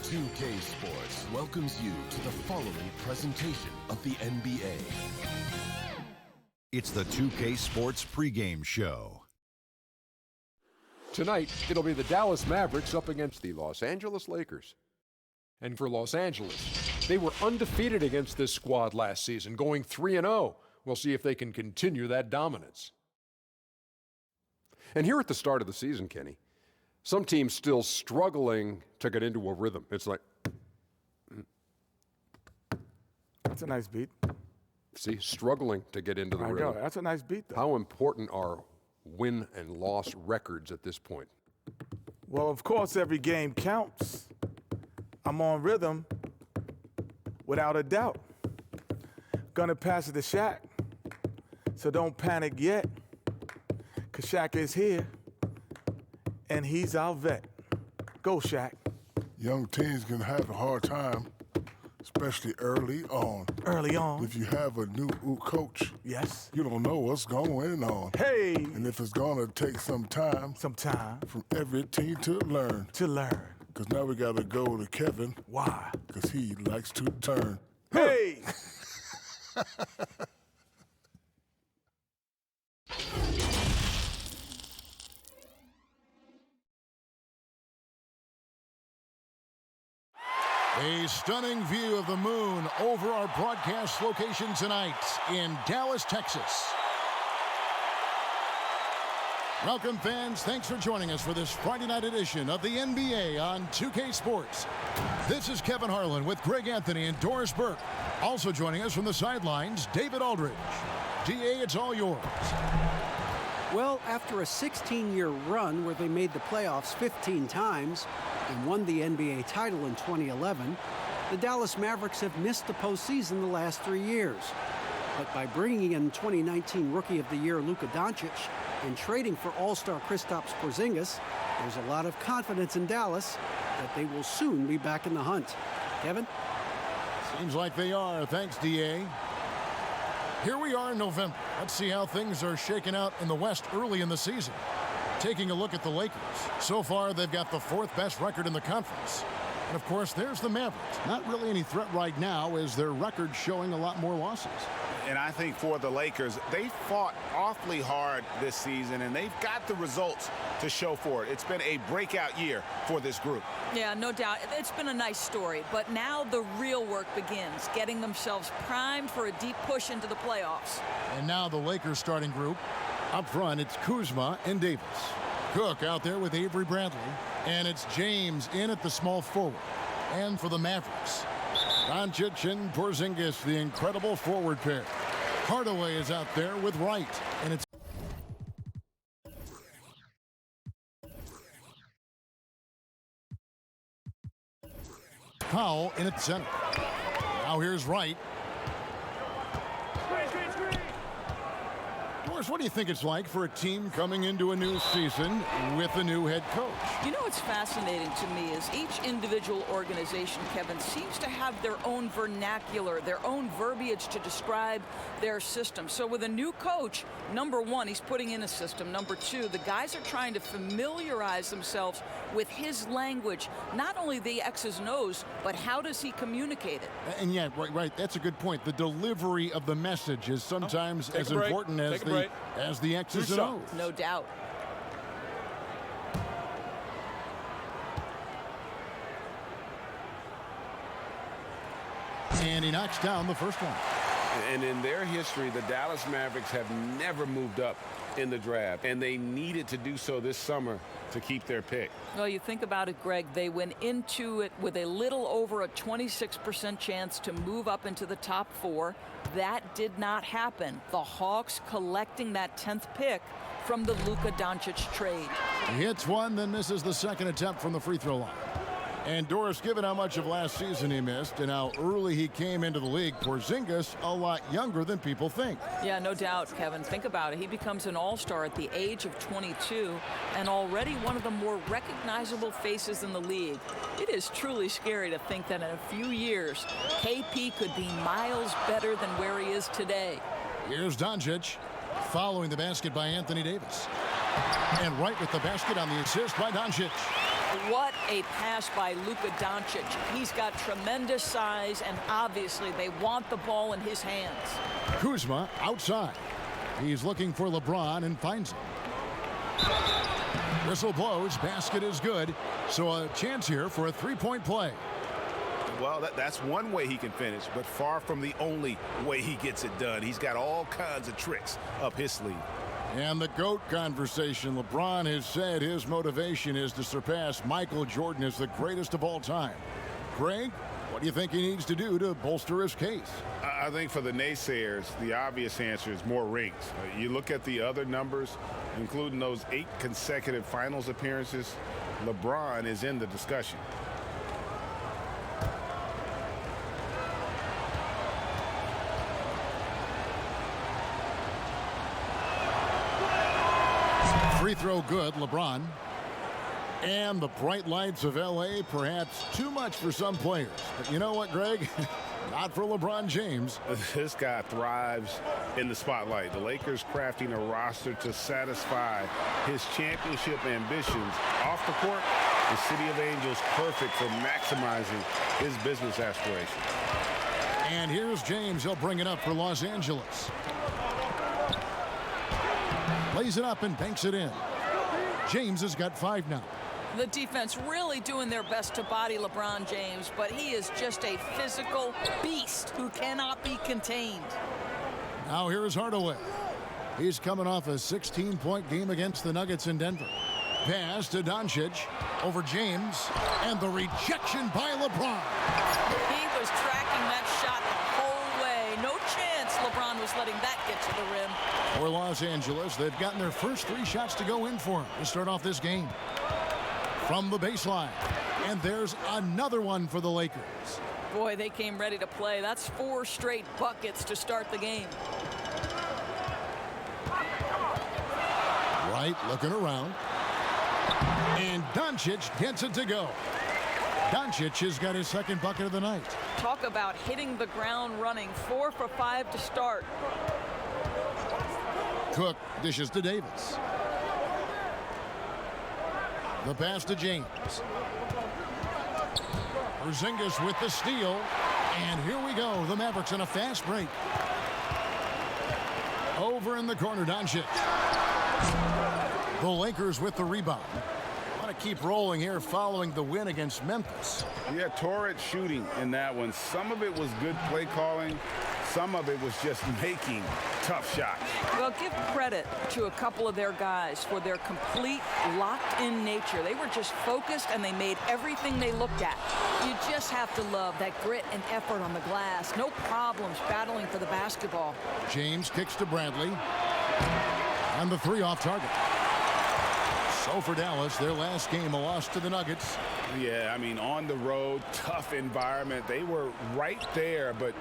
2K Sports welcomes you to the following presentation of the NBA. It's the 2K Sports pregame show. Tonight, it'll be the Dallas Mavericks up against the Los Angeles Lakers. And for Los Angeles, they were undefeated against this squad last season, going 3-0. We'll see if they can continue that dominance. And here at the start of the season, Kenny, some teams still struggling to get into a rhythm. It's like... That's a nice beat. See, struggling to get into the rhythm. I know, that's a nice beat, though. How important are win and loss records at this point? Well, of course, every game counts. I'm on rhythm, without a doubt. Gonna pass it to Shaq, so don't panic yet, because Shaq is here, and he's our vet. Go, Shaq. Young teams can have a hard time, especially early on. Early on. If you have a new coach, Yes. you don't know what's going on. Hey. And if it's going to take some time from every team to learn. Because now we got to go to Kevin. Why? Because he likes to turn. Hey. A stunning view of the moon over our broadcast location tonight in Dallas, Texas. Welcome, fans. Thanks for joining us for this Friday night edition of the NBA on 2K Sports. This is Kevin Harlan with Greg Anthony and Doris Burke. Also joining us from the sidelines, David Aldridge. DA, it's all yours. Well, after a 16-year run where they made the playoffs 15 times and won the NBA title in 2011, the Dallas Mavericks have missed the postseason the last 3 years. But by bringing in 2019 Rookie of the Year Luka Doncic and trading for All-Star Kristaps Porzingis, there's a lot of confidence in Dallas that they will soon be back in the hunt. Kevin? Seems like they are. Thanks, DA. Here we are in November. Let's see how things are shaking out in the West early in the season. Taking a look at the Lakers. So far, they've got the 4th best record in the conference. And, of course, there's the Mavericks. Not really any threat right now, as their record showing a lot more losses. And I think for the Lakers, they fought awfully hard this season, and they've got the results to show for it. It's been a breakout year for this group. Yeah, no doubt. It's been a nice story, but now the real work begins, getting themselves primed for a deep push into the playoffs. And now the Lakers starting group. Up front, it's Kuzma and Davis. Cook out there with Avery Bradley. And it's James in at the small forward. And for the Mavericks, Doncic and Porzingis, the incredible forward pair. Hardaway is out there with Wright. And it's Powell in at center. Now here's Wright. What do you think it's like for a team coming into a new season with a new head coach? You know what's fascinating to me is each individual organization, Kevin, seems to have their own vernacular, their own verbiage to describe their system. So with a new coach, number one, he's putting in a system. Number two, the guys are trying to familiarize themselves with his language, not only the X's and O's, but how does he communicate it? And yeah, right, that's a good point. The delivery of the message is sometimes as important as the X's and O's. No doubt. And he knocks down the first one. And in their history, the Dallas Mavericks have never moved up in the draft, and they needed to do so this summer to keep their pick. Well, you think about it, Greg, they went into it with a little over a 26% chance to move up into the top 4. That did not happen. The Hawks collecting that 10th pick from the Luka Doncic trade. He hits one, then misses the second attempt from the free throw line. And Doris, given how much of last season he missed and how early he came into the league, Porzingis a lot younger than people think. Yeah, no doubt, Kevin. Think about it. He becomes an all-star at the age of 22 and already one of the more recognizable faces in the league. It is truly scary to think that in a few years, KP could be miles better than where he is today. Here's Doncic following the basket by Anthony Davis. And right with the basket on the assist by Doncic. What a pass by Luka Doncic. He's got tremendous size, and obviously they want the ball in his hands. Kuzma outside. He's looking for LeBron and finds him. Whistle blows, basket is good. So a chance here for a three-point play. Well, that's one way he can finish, but far from the only way he gets it done. He's got all kinds of tricks up his sleeve. And the GOAT conversation. LeBron has said his motivation is to surpass Michael Jordan as the greatest of all time. Greg, what do you think he needs to do to bolster his case? I think for the naysayers, the obvious answer is more rings. You look at the other numbers, including those 8 consecutive finals appearances, LeBron is in the discussion. Free throw good, LeBron. And the bright lights of L.A. perhaps too much for some players. But you know what, Greg? Not for LeBron James. This guy thrives in the spotlight. The Lakers crafting a roster to satisfy his championship ambitions. Off the court, the City of Angels perfect for maximizing his business aspirations. And here's James. He'll bring it up for Los Angeles. Lays it up and banks it in. James has got 5 now. The defense really doing their best to body LeBron James, but he is just a physical beast who cannot be contained. Now here's Hardaway. He's coming off a 16-point game against the Nuggets in Denver. Pass to Doncic over James, and the rejection by LeBron. He was tracking that shot the whole way. No chance LeBron was letting that get to the rim. For Los Angeles, they've gotten their first 3 shots to go in for him to start off this game. From the baseline, and there's another one for the Lakers. Boy, they came ready to play. That's 4 straight buckets to start the game. Right, looking around. And Doncic gets it to go. Doncic has got his second bucket of the night. Talk about hitting the ground running. 4 for 5 to start. Cook dishes to Davis. The pass to James. Porzingis with the steal. And here we go. The Mavericks in a fast break. Over in the corner, Doncic. The Lakers with the rebound. Want to keep rolling here following the win against Memphis. Yeah, torrid shooting in that one. Some of it was good play calling. Some of it was just making tough shots. Well, give credit to a couple of their guys for their complete locked-in nature. They were just focused, and they made everything they looked at. You just have to love that grit and effort on the glass. No problems battling for the basketball. James kicks to Bradley. And the 3 off target. So for Dallas, their last game, a loss to the Nuggets. Yeah, I mean, on the road, tough environment. They were right there, but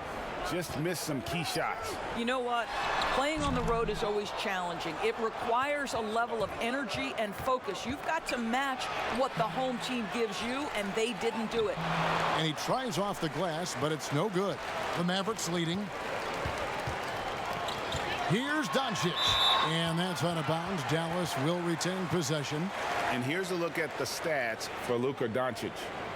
just missed some key shots. You know what? Playing on the road is always challenging. It requires a level of energy and focus. You've got to match what the home team gives you, and they didn't do it. And he tries off the glass, but it's no good. The Mavericks leading. Here's Doncic. And that's out of bounds. Dallas will retain possession. And here's a look at the stats for Luka Doncic.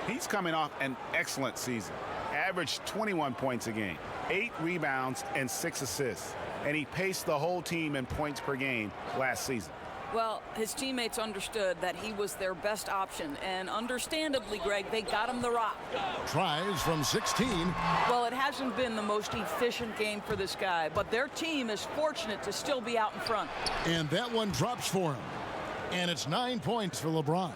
He's coming off an excellent season. Averaged 21 points a game, 8 rebounds, and 6 assists. And he paced the whole team in points per game last season. Well, his teammates understood that he was their best option. And understandably, Greg, they got him the rock. Tries from 16. Well, it hasn't been the most efficient game for this guy, but their team is fortunate to still be out in front. And that one drops for him. And it's 9 points for LeBron.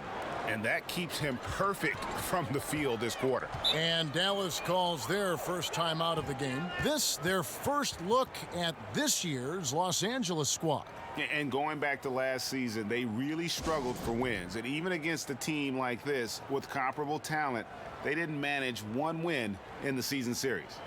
And that keeps him perfect from the field this quarter. And Dallas calls their first time out of the game. This, their first look at this year's Los Angeles squad. And going back to last season, they really struggled for wins. And even against a team like this with comparable talent, they didn't manage one win in the season series.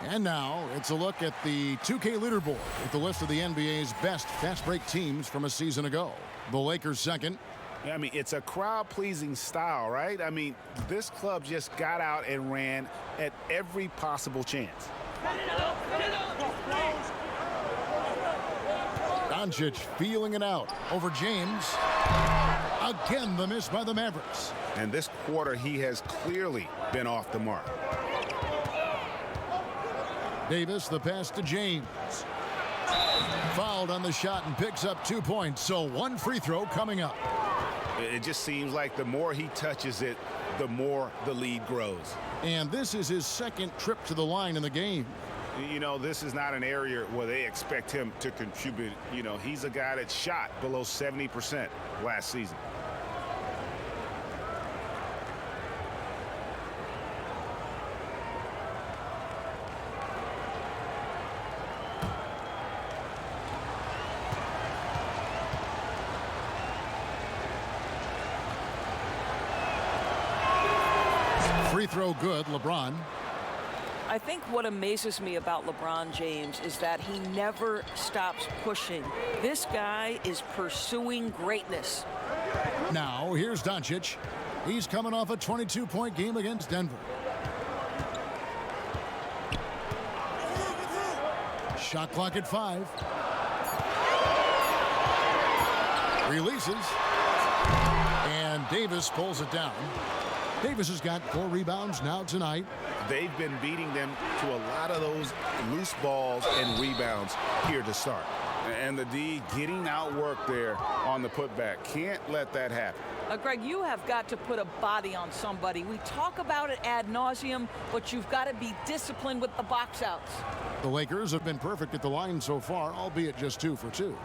And now it's a look at the 2K leaderboard with the list of the NBA's best fast break teams from a season ago. The Lakers second. I mean, it's a crowd-pleasing style, right? I mean, this club just got out and ran at every possible chance. Doncic feeling it out over James. Again, the miss by the Mavericks. And this quarter, he has clearly been off the mark. Davis, the pass to James. Fouled on the shot and picks up 2 points, so one free throw coming up. It just seems like the more he touches it, the more the lead grows. And this is his second trip to the line in the game. You know, this is not an area where they expect him to contribute. You know, he's a guy that shot below 70% last season. Free throw good, LeBron. I think what amazes me about LeBron James is that he never stops pushing. This guy is pursuing greatness. Now, here's Doncic. He's coming off a 22-point game against Denver. Shot clock at 5. Releases. And Davis pulls it down. Davis has got 4 rebounds now tonight. They've been beating them to a lot of those loose balls and rebounds here to start. And the D getting outworked there on the putback. Can't let that happen. Greg, you have got to put a body on somebody. We talk about it ad nauseum, but you've got to be disciplined with the box outs. The Lakers have been perfect at the line so far, albeit just 2 for 2.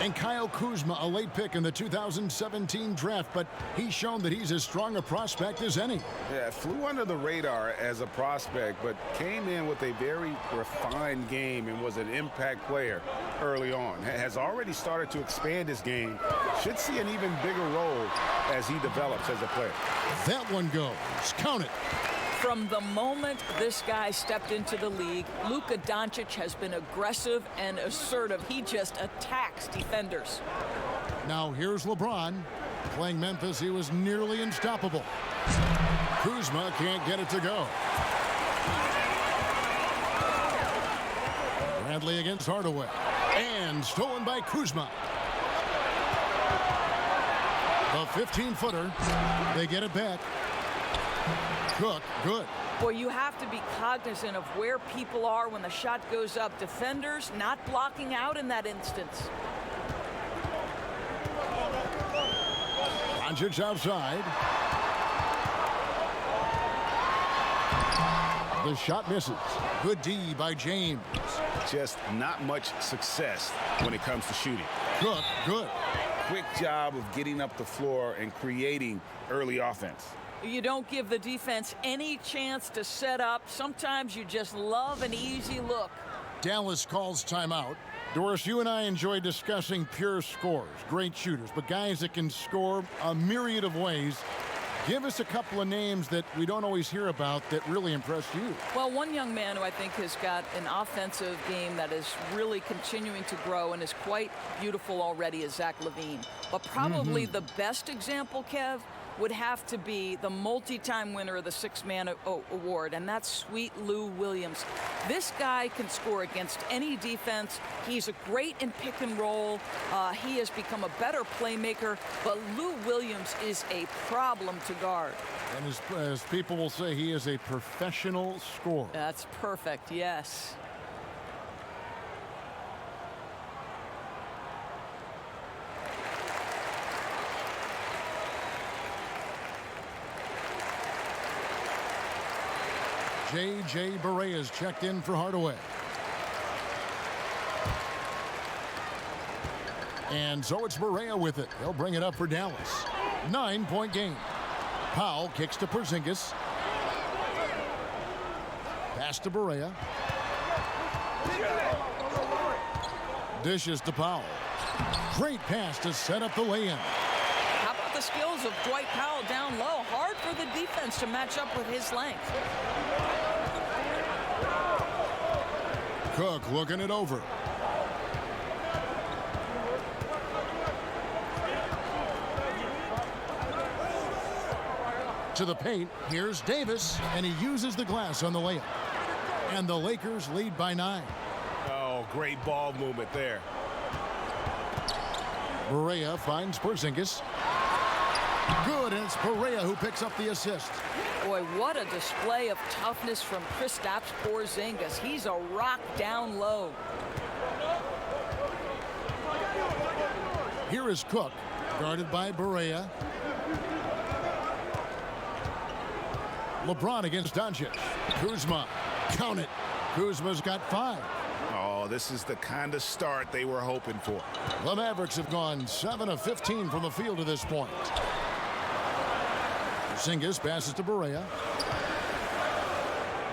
And Kyle Kuzma, a late pick in the 2017 draft, but he's shown that he's as strong a prospect as any. Yeah, flew under the radar as a prospect, but came in with a very refined game and was an impact player early on. Has already started to expand his game. Should see an even bigger role as he develops as a player. That one goes. Count it. From the moment this guy stepped into the league, Luka Doncic has been aggressive and assertive. He just attacks defenders. Now here's LeBron. Playing Memphis, he was nearly unstoppable. Kuzma can't get it to go. Bradley against Hardaway. And stolen by Kuzma. The 15-footer. They get it back. Cook, good. Boy, you have to be cognizant of where people are when the shot goes up. Defenders not blocking out in that instance. Doncic outside. The shot misses. Good D by James. Just not much success when it comes to shooting. Cook, good. Quick job of getting up the floor and creating early offense. You don't give the defense any chance to set up. Sometimes you just love an easy look. Dallas calls timeout. Doris, you and I enjoy discussing pure scorers, great shooters, but guys that can score a myriad of ways. Give us a couple of names that we don't always hear about that really impressed you. Well, one young man who I think has got an offensive game that is really continuing to grow and is quite beautiful already is Zach LaVine. But probably the best example, Kev, would have to be the multi-time winner of the Six-Man Award, and that's Sweet Lou Williams. This guy can score against any defense. He's a great in pick and roll. He has become a better playmaker, but Lou Williams is a problem to guard. And as people will say, he is a professional scorer. That's perfect, yes. J.J. Barea is checked in for Hardaway. And so it's Barea with it. He'll bring it up for Dallas. 9-point game. Powell kicks to Porzingis. Pass to Barea. Dishes to Powell. Great pass to set up the lay-in. How about the skills of Dwight Powell down low? Hard for the defense to match up with his length. Cook looking it over. To the paint, here's Davis, and he uses the glass on the layup. And the Lakers lead by 9. Oh, great ball movement there. Barea finds Porzingis. Good, and it's Barea who picks up the assist. Boy, what a display of toughness from Kristaps Porzingis. He's a rock down low. Here is Cook, guarded by Barea. LeBron against Doncic. Kuzma, count it. Kuzma's got 5. Oh, this is the kind of start they were hoping for. The Mavericks have gone 7 of 15 from the field to this point. Porzingis passes to Barea.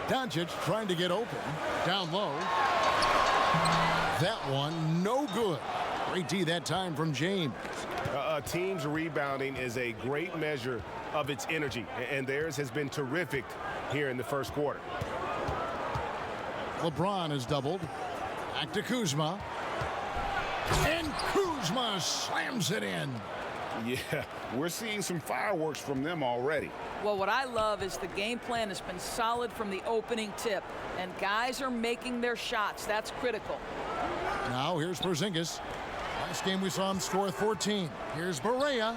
Doncic trying to get open. Down low. That one, no good. Great D that time from James. A team's rebounding is a great measure of its energy, and theirs has been terrific here in the first quarter. LeBron is doubled. Back to Kuzma. And Kuzma slams it in. Yeah, we're seeing some fireworks from them already. Well, what I love is the game plan has been solid from the opening tip, and guys are making their shots. That's critical. Now here's Porzingis. Last game we saw him score 14. Here's Barea.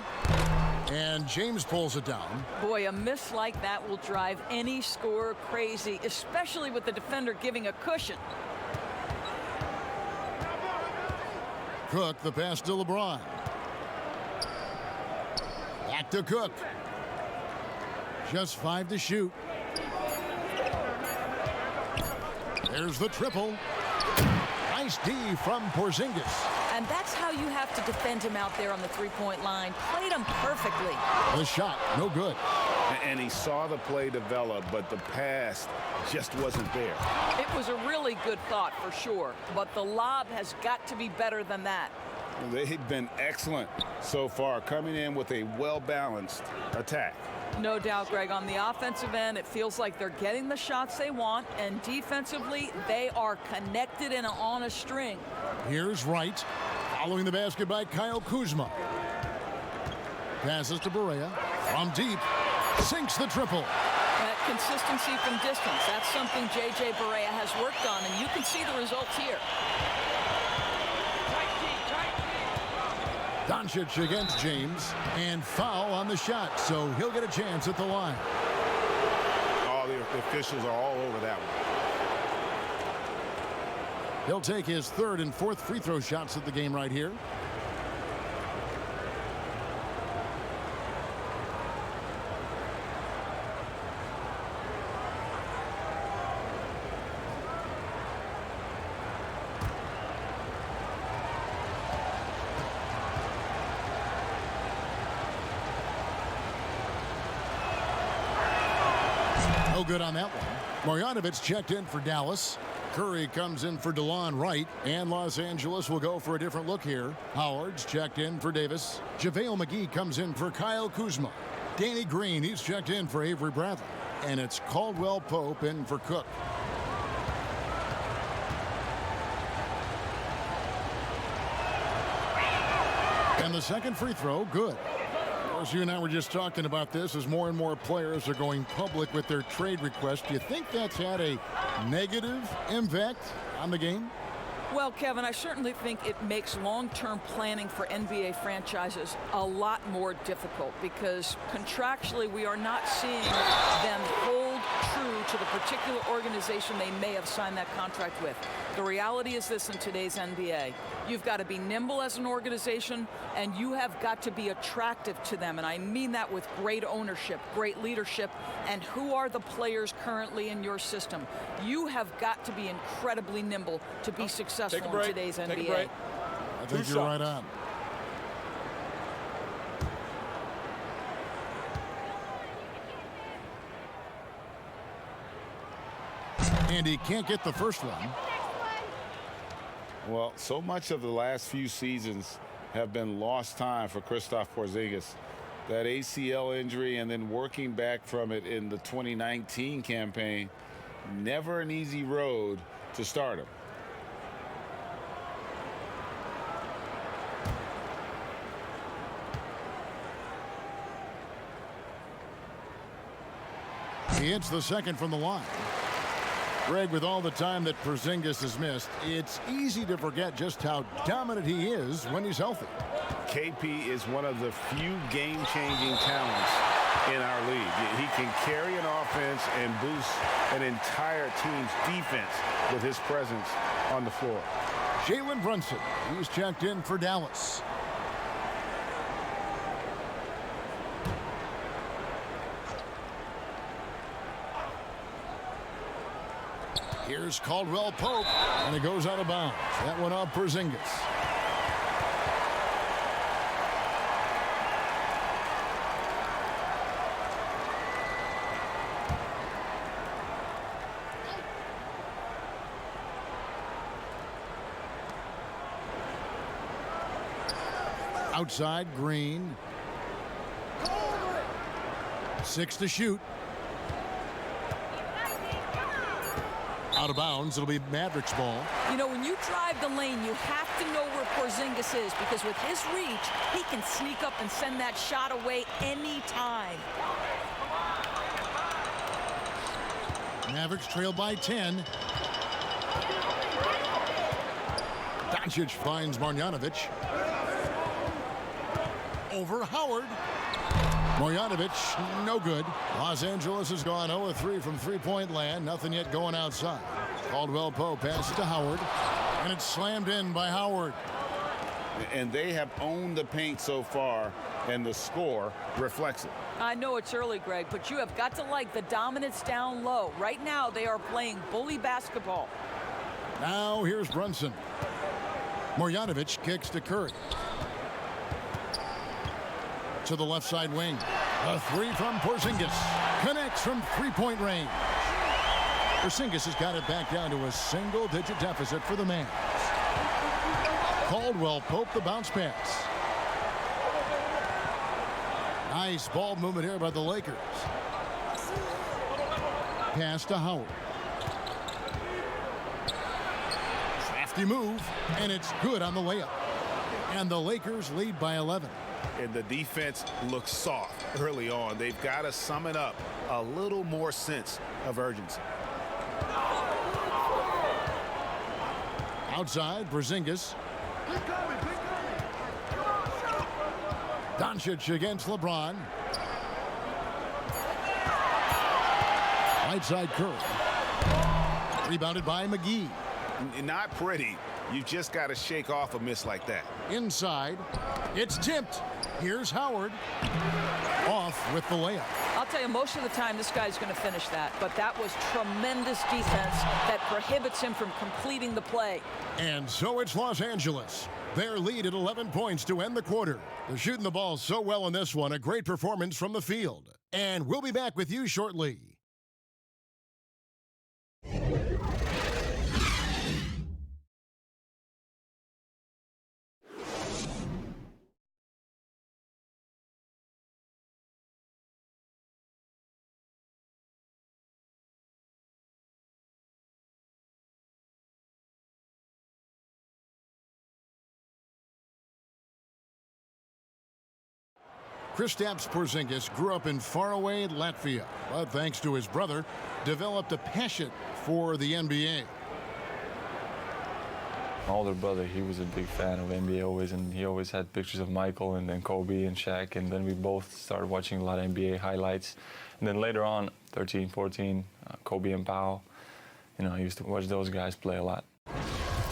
And James pulls it down. Boy, a miss like that will drive any scorer crazy, especially with the defender giving a cushion. Cook, the pass to LeBron. Back to Cook. Just 5 to shoot. There's the triple. Nice D from Porzingis. And that's how you have to defend him out there on the three-point line. Played him perfectly. The shot, no good. And he saw the play develop, but the pass just wasn't there. It was a really good thought for sure, but the lob has got to be better than that. They've been excellent so far, coming in with a well-balanced attack. No doubt, Greg. On the offensive end, it feels like they're getting the shots they want, and defensively, they are connected and on a string. Here's Wright, following the basket by Kyle Kuzma. Passes to Barea. From deep, sinks the triple. That consistency from distance, that's something J.J. Barea has worked on, and you can see the results here. Doncic against James, and foul on the shot, so he'll get a chance at the line. All the officials are all over that one. He'll take his 3rd and 4th free throw shots at the game right here. No good on that one. Marjanovic checked in for Dallas. Curry comes in for DeLon Wright, and Los Angeles will go for a different look here. Howard's checked in for Davis. JaVale McGee comes in for Kyle Kuzma. Danny Green, he's checked in for Avery Bradley. And it's Caldwell Pope in for Cook. And the second free throw, good. Of course, you and I were just talking about this as more and more players are going public with their trade requests. Do you think that's had a negative impact on the game? Well, Kevin, I certainly think it makes long-term planning for NBA franchises a lot more difficult because contractually we are not seeing them hold true to the particular organization they may have signed that contract with. The reality is this in today's NBA. You've got to be nimble as an organization, and you have got to be attractive to them. And I mean that with great ownership, great leadership, and who are the players currently in your system. You have got to be incredibly nimble to be successful in today's NBA. I think you're right on. And he can't get the first one. Well, so much of the last few seasons have been lost time for Kristaps Porzingis. That ACL injury and then working back from it in the 2019 campaign, never an easy road to start him. He hits the second from the line. Greg, with all the time that Porzingis has missed, it's easy to forget just how dominant he is when he's healthy. KP is one of the few game-changing talents in our league. He can carry an offense and boost an entire team's defense with his presence on the floor. Jalen Brunson, he's checked in for Dallas. Here's Caldwell Pope, and it goes out of bounds. That one off Porzingis. Outside, Green. 6 to shoot. Out of bounds. It'll be Maverics ball. You know, when you drive the lane, you have to know where Porzingis is, because with his reach, he can sneak up and send that shot away anytime. Mavericks trail by 10. Doncic finds Marjanovic. Over Howard. Marjanovic, no good. Los Angeles has gone 0-3 from three-point land. Nothing yet going outside. Caldwell Pope passes to Howard, and it's slammed in by Howard. And they have owned the paint so far, and the score reflects it. I know it's early, Greg, but you have got to like the dominance down low. Right now, they are playing bully basketball. Now here's Brunson. Marjanovic kicks to Curry. To the left side wing. A three from Porzingis. Connects from three-point range. Porzingis has got it back down to a single-digit deficit for the Mavs. Caldwell Pope the bounce pass. Nice ball movement here by the Lakers. Pass to Howard. Crafty move, and it's good on the layup. And the Lakers lead by 11. And the defense looks soft early on. They've got to sum it up. A little more sense of urgency. Outside, Porzingis. Doncic against LeBron. Right side, Curry. Rebounded by McGee. Not pretty. You just got to shake off a miss like that. Inside. It's tipped. Here's Howard. Off with the layup. I'll tell you, most of the time this guy's going to finish that, but that was tremendous defense that prohibits him from completing the play. And so it's Los Angeles. Their lead at 11 points to end the quarter. They're shooting the ball so well in this one. A great performance from the field. And we'll be back with you shortly. Kristaps Porzingis grew up in faraway Latvia, but thanks to his brother, developed a passion for the NBA. My older brother, he was a big fan of NBA always, and he always had pictures of Michael and then Kobe and Shaq, and then we both started watching a lot of NBA highlights. And then later on, 13, 14, Kobe and Powell, you know, I used to watch those guys play a lot.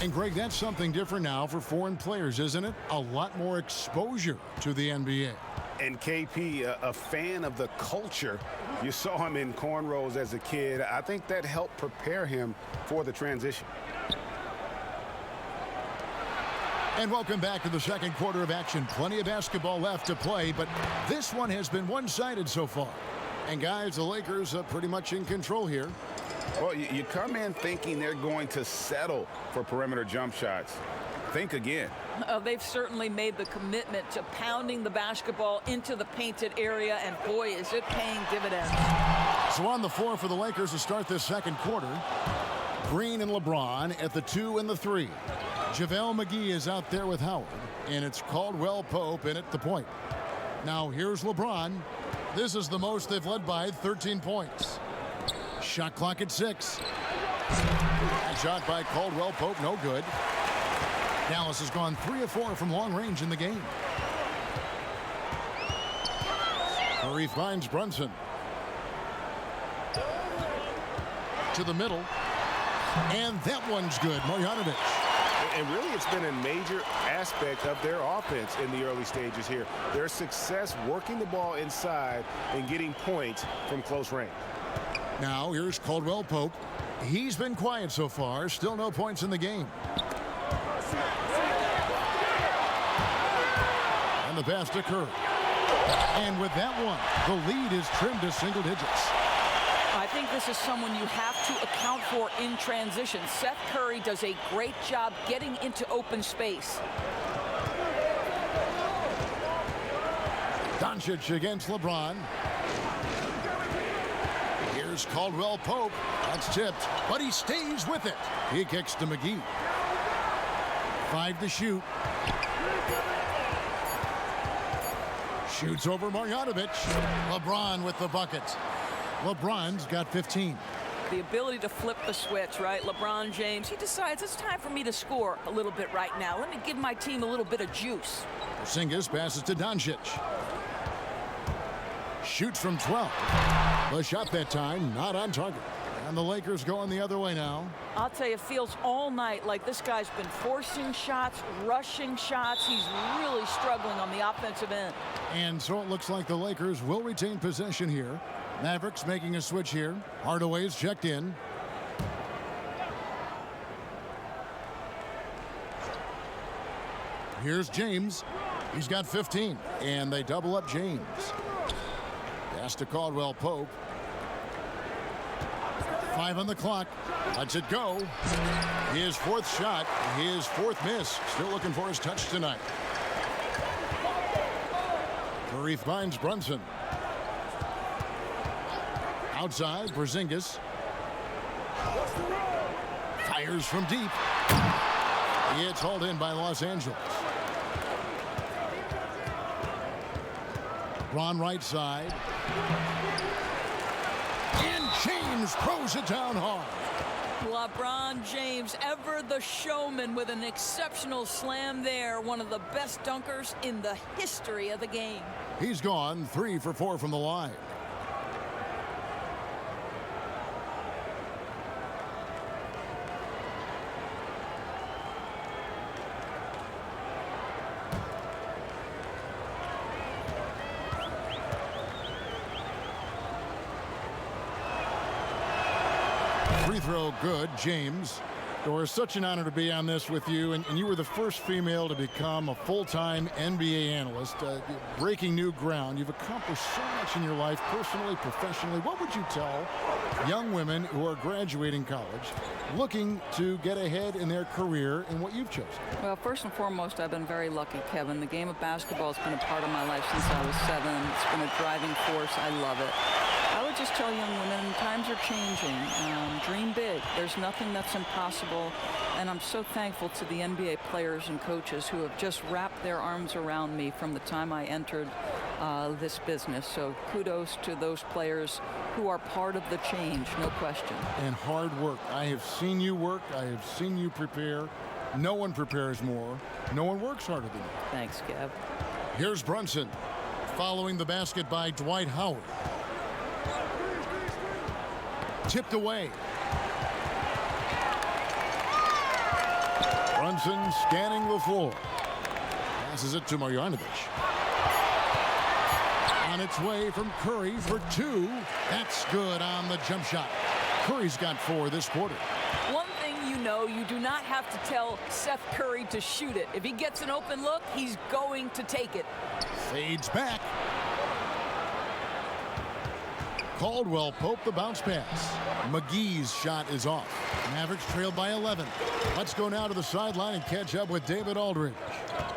And Greg, that's something different now for foreign players, isn't it? A lot more exposure to the NBA. And KP, a fan of the culture. You saw him in cornrows as a kid. I think that helped prepare him for the transition. And welcome back to the second quarter of action. Plenty of basketball left to play, but this one has been one-sided so far. And guys, the Lakers are pretty much in control here. Well, you come in thinking they're going to settle for perimeter jump shots. Think again. They've certainly made the commitment to pounding the basketball into the painted area, and boy, is it paying dividends. So on the floor for the Lakers to start this second quarter, Green and LeBron at the 2 and the 3. JaVale McGee is out there with Howard, and it's Caldwell Pope in at the point. Now here's LeBron. This is the most they've led by, 13 points. Shot clock at 6. That shot by Caldwell Pope, no good. Dallas has gone 3 of 4 from long range in the game. Curry finds Brunson. To the middle. And that one's good. Marjanovic. And really, it's been a major aspect of their offense in the early stages here. Their success working the ball inside and getting points from close range. Now here's Caldwell Pope. He's been quiet so far. Still no points in the game. And the pass to Curry. And with that one, the lead is trimmed to single digits. I think this is someone you have to account for in transition. Seth Curry does a great job getting into open space. Doncic against LeBron. Here's Caldwell Pope. That's tipped, but he stays with it. He kicks to McGee. 5 to shoot. Shoots over Marjanovic. LeBron with the bucket. LeBron's got 15. The ability to flip the switch, right? LeBron James, he decides it's time for me to score a little bit right now. Let me give my team a little bit of juice. Porzingis passes to Doncic. Shoots from 12. The shot that time not on target. And the Lakers going the other way now. I'll tell you, it feels all night like this guy's been forcing shots, rushing shots. He's really struggling on the offensive end. And so it looks like the Lakers will retain possession here. Mavericks making a switch here. Hardaway's checked in. Here's James. He's got 15. And they double up James. Pass to Caldwell Pope. 5 on the clock. Lets it go. His 4th shot. His 4th miss. Still looking for his touch tonight. Curry finds Brunson. Outside, Porzingis. Fires from deep. It's hauled in by Los Angeles. Ron right side. And James throws it down hard. LeBron James, ever the showman, with an exceptional slam there. One of the best dunkers in the history of the game. He's gone 3 for 4 from the line. Free throw good, James. Doris, such an honor to be on this with you, and you were the first female to become a full-time NBA analyst, breaking new ground. You've accomplished so much in your life, personally, professionally. What would you tell young women who are graduating college, looking to get ahead in their career in what you've chosen? Well, first and foremost, I've been very lucky, Kevin. The game of basketball has been a part of my life since I was 7. It's been a driving force. I love it. I would just tell young women, times are changing. Dream big. There's nothing that's impossible. And I'm so thankful to the NBA players and coaches who have just wrapped their arms around me from the time I entered this business. So kudos to those players who are part of the change, no question. And hard work. I have seen you work. I have seen you prepare. No one prepares more. No one works harder than you. Thanks, Kev. Here's Brunson following the basket by Dwight Howard. Tipped away. Brunson scanning the floor. Passes it to Marjanovic. On its way from Curry for 2. That's good on the jump shot. Curry's got 4 this quarter. One thing you know, you do not have to tell Seth Curry to shoot it. If he gets an open look, he's going to take it. Fades back. Caldwell Pope the bounce pass. McGee's shot is off. Mavericks trailed by 11. Let's go now to the sideline and catch up with David Aldridge.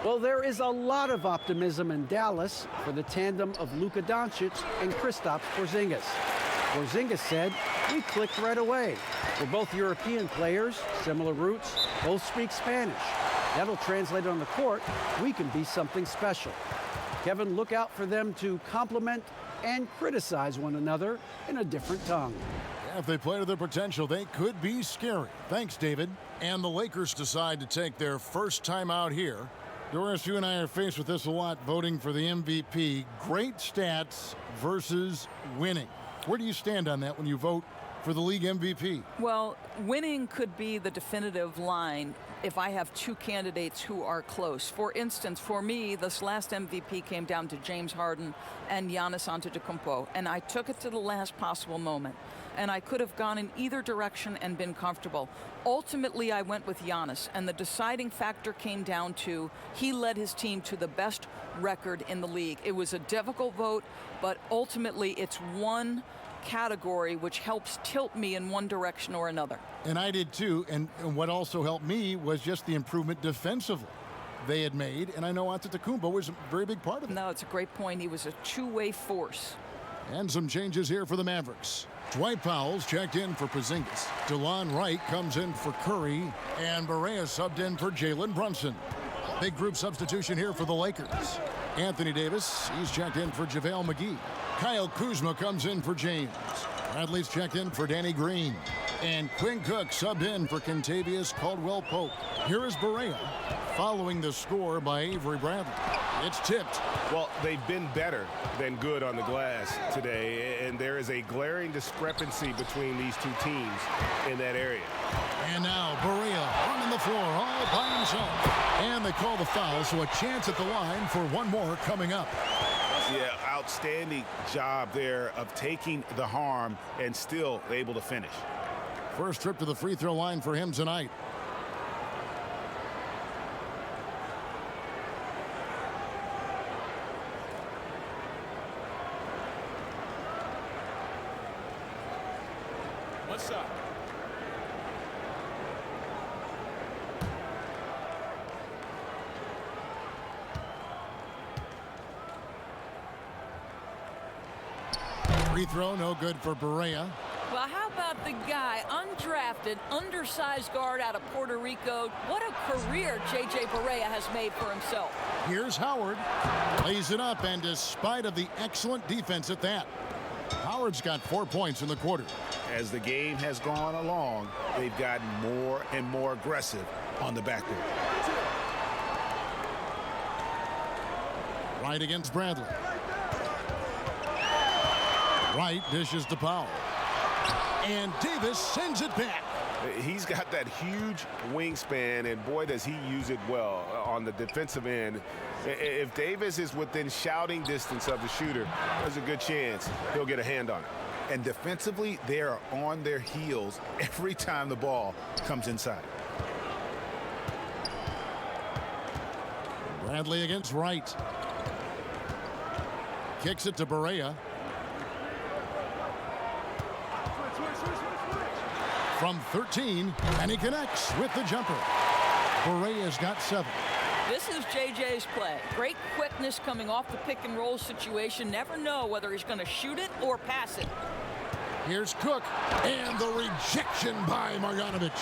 Well, there is a lot of optimism in Dallas for the tandem of Luka Doncic and Kristaps Porzingis. Porzingis said, "We clicked right away. We're both European players, similar roots, both speak Spanish. That'll translate on the court. We can be something special." Kevin, look out for them to compliment and criticize one another in a different tongue. If they play to their potential, they could be scary. Thanks, David. And the Lakers decide to take their first time out here. Doris, you and I are faced with this a lot, voting for the MVP. Great stats versus winning. Where do you stand on that when you vote for the league MVP? Well, winning could be the definitive line if I have two candidates who are close. For instance, for me, this last MVP came down to James Harden and Giannis Antetokounmpo, and I took it to the last possible moment. And I could have gone in either direction and been comfortable. Ultimately, I went with Giannis, and the deciding factor came down to he led his team to the best record in the league. It was a difficult vote, but ultimately it's one category which helps tilt me in one direction or another. And I did too, and what also helped me was just the improvement defensively they had made, and I know Antetokounmpo was a very big part of it. No, it's a great point. He was a two-way force. And some changes here for the Mavericks. Dwight Powell's checked in for Porzingis. DeLon Wright comes in for Curry, and Barea subbed in for Jalen Brunson. Big group substitution here for the Lakers. Anthony Davis, he's checked in for JaVale McGee. Kyle Kuzma comes in for James. Bradley's checked in for Danny Green. And Quinn Cook subbed in for Kentavious Caldwell-Pope. Here is Barea following the score by Avery Bradley. It's tipped. Well, they've been better than good on the glass today, and there is a glaring discrepancy between these two teams in that area. And now Barea running the floor all by himself. And they call the foul, so a chance at the line for one more coming up. Yeah, outstanding job there of taking the harm and still able to finish. First trip to the free throw line for him tonight. What's up? Free throw, no good for Barea. Well, how about the guy, undrafted, undersized guard out of Puerto Rico? What a career J.J. Barea has made for himself. Here's Howard. Lays it up, and despite of the excellent defense at that, Howard's got 4 points in the quarter. As the game has gone along, they've gotten more and more aggressive on the backcourt. Wright against Bradley. Wright dishes to Powell. And Davis sends it back. He's got that huge wingspan, and boy, does he use it well on the defensive end. If Davis is within shouting distance of the shooter, there's a good chance he'll get a hand on it. And defensively, they are on their heels every time the ball comes inside. Bradley against Wright. Kicks it to Barea. From 13, and he connects with the jumper. Barea's got 7. This is JJ's play. Great quickness coming off the pick and roll situation. Never know whether he's going to shoot it or pass it. Here's Cook, and the rejection by Marjanovic.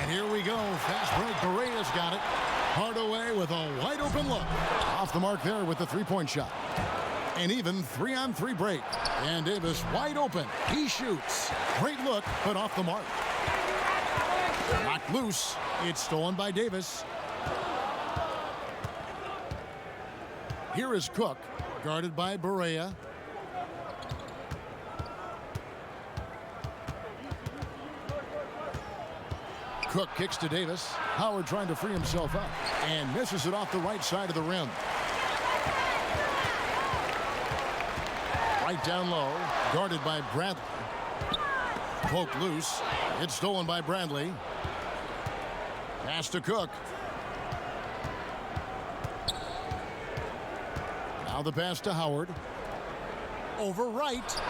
And here we go. Fast break. Barea's got it. Hardaway with a wide open look. Off the mark there with the three-point shot. An even 3-on-3 break. And Davis wide open. He shoots. Great look, but off the mark. Knocked loose. It's stolen by Davis. Here is Cook, guarded by Barea. Cook kicks to Davis. Howard trying to free himself up and misses it off the right side of the rim. Right down low, guarded by Bradley. Poked loose. It's stolen by Bradley. Pass to Cook. Now the pass to Howard. over right.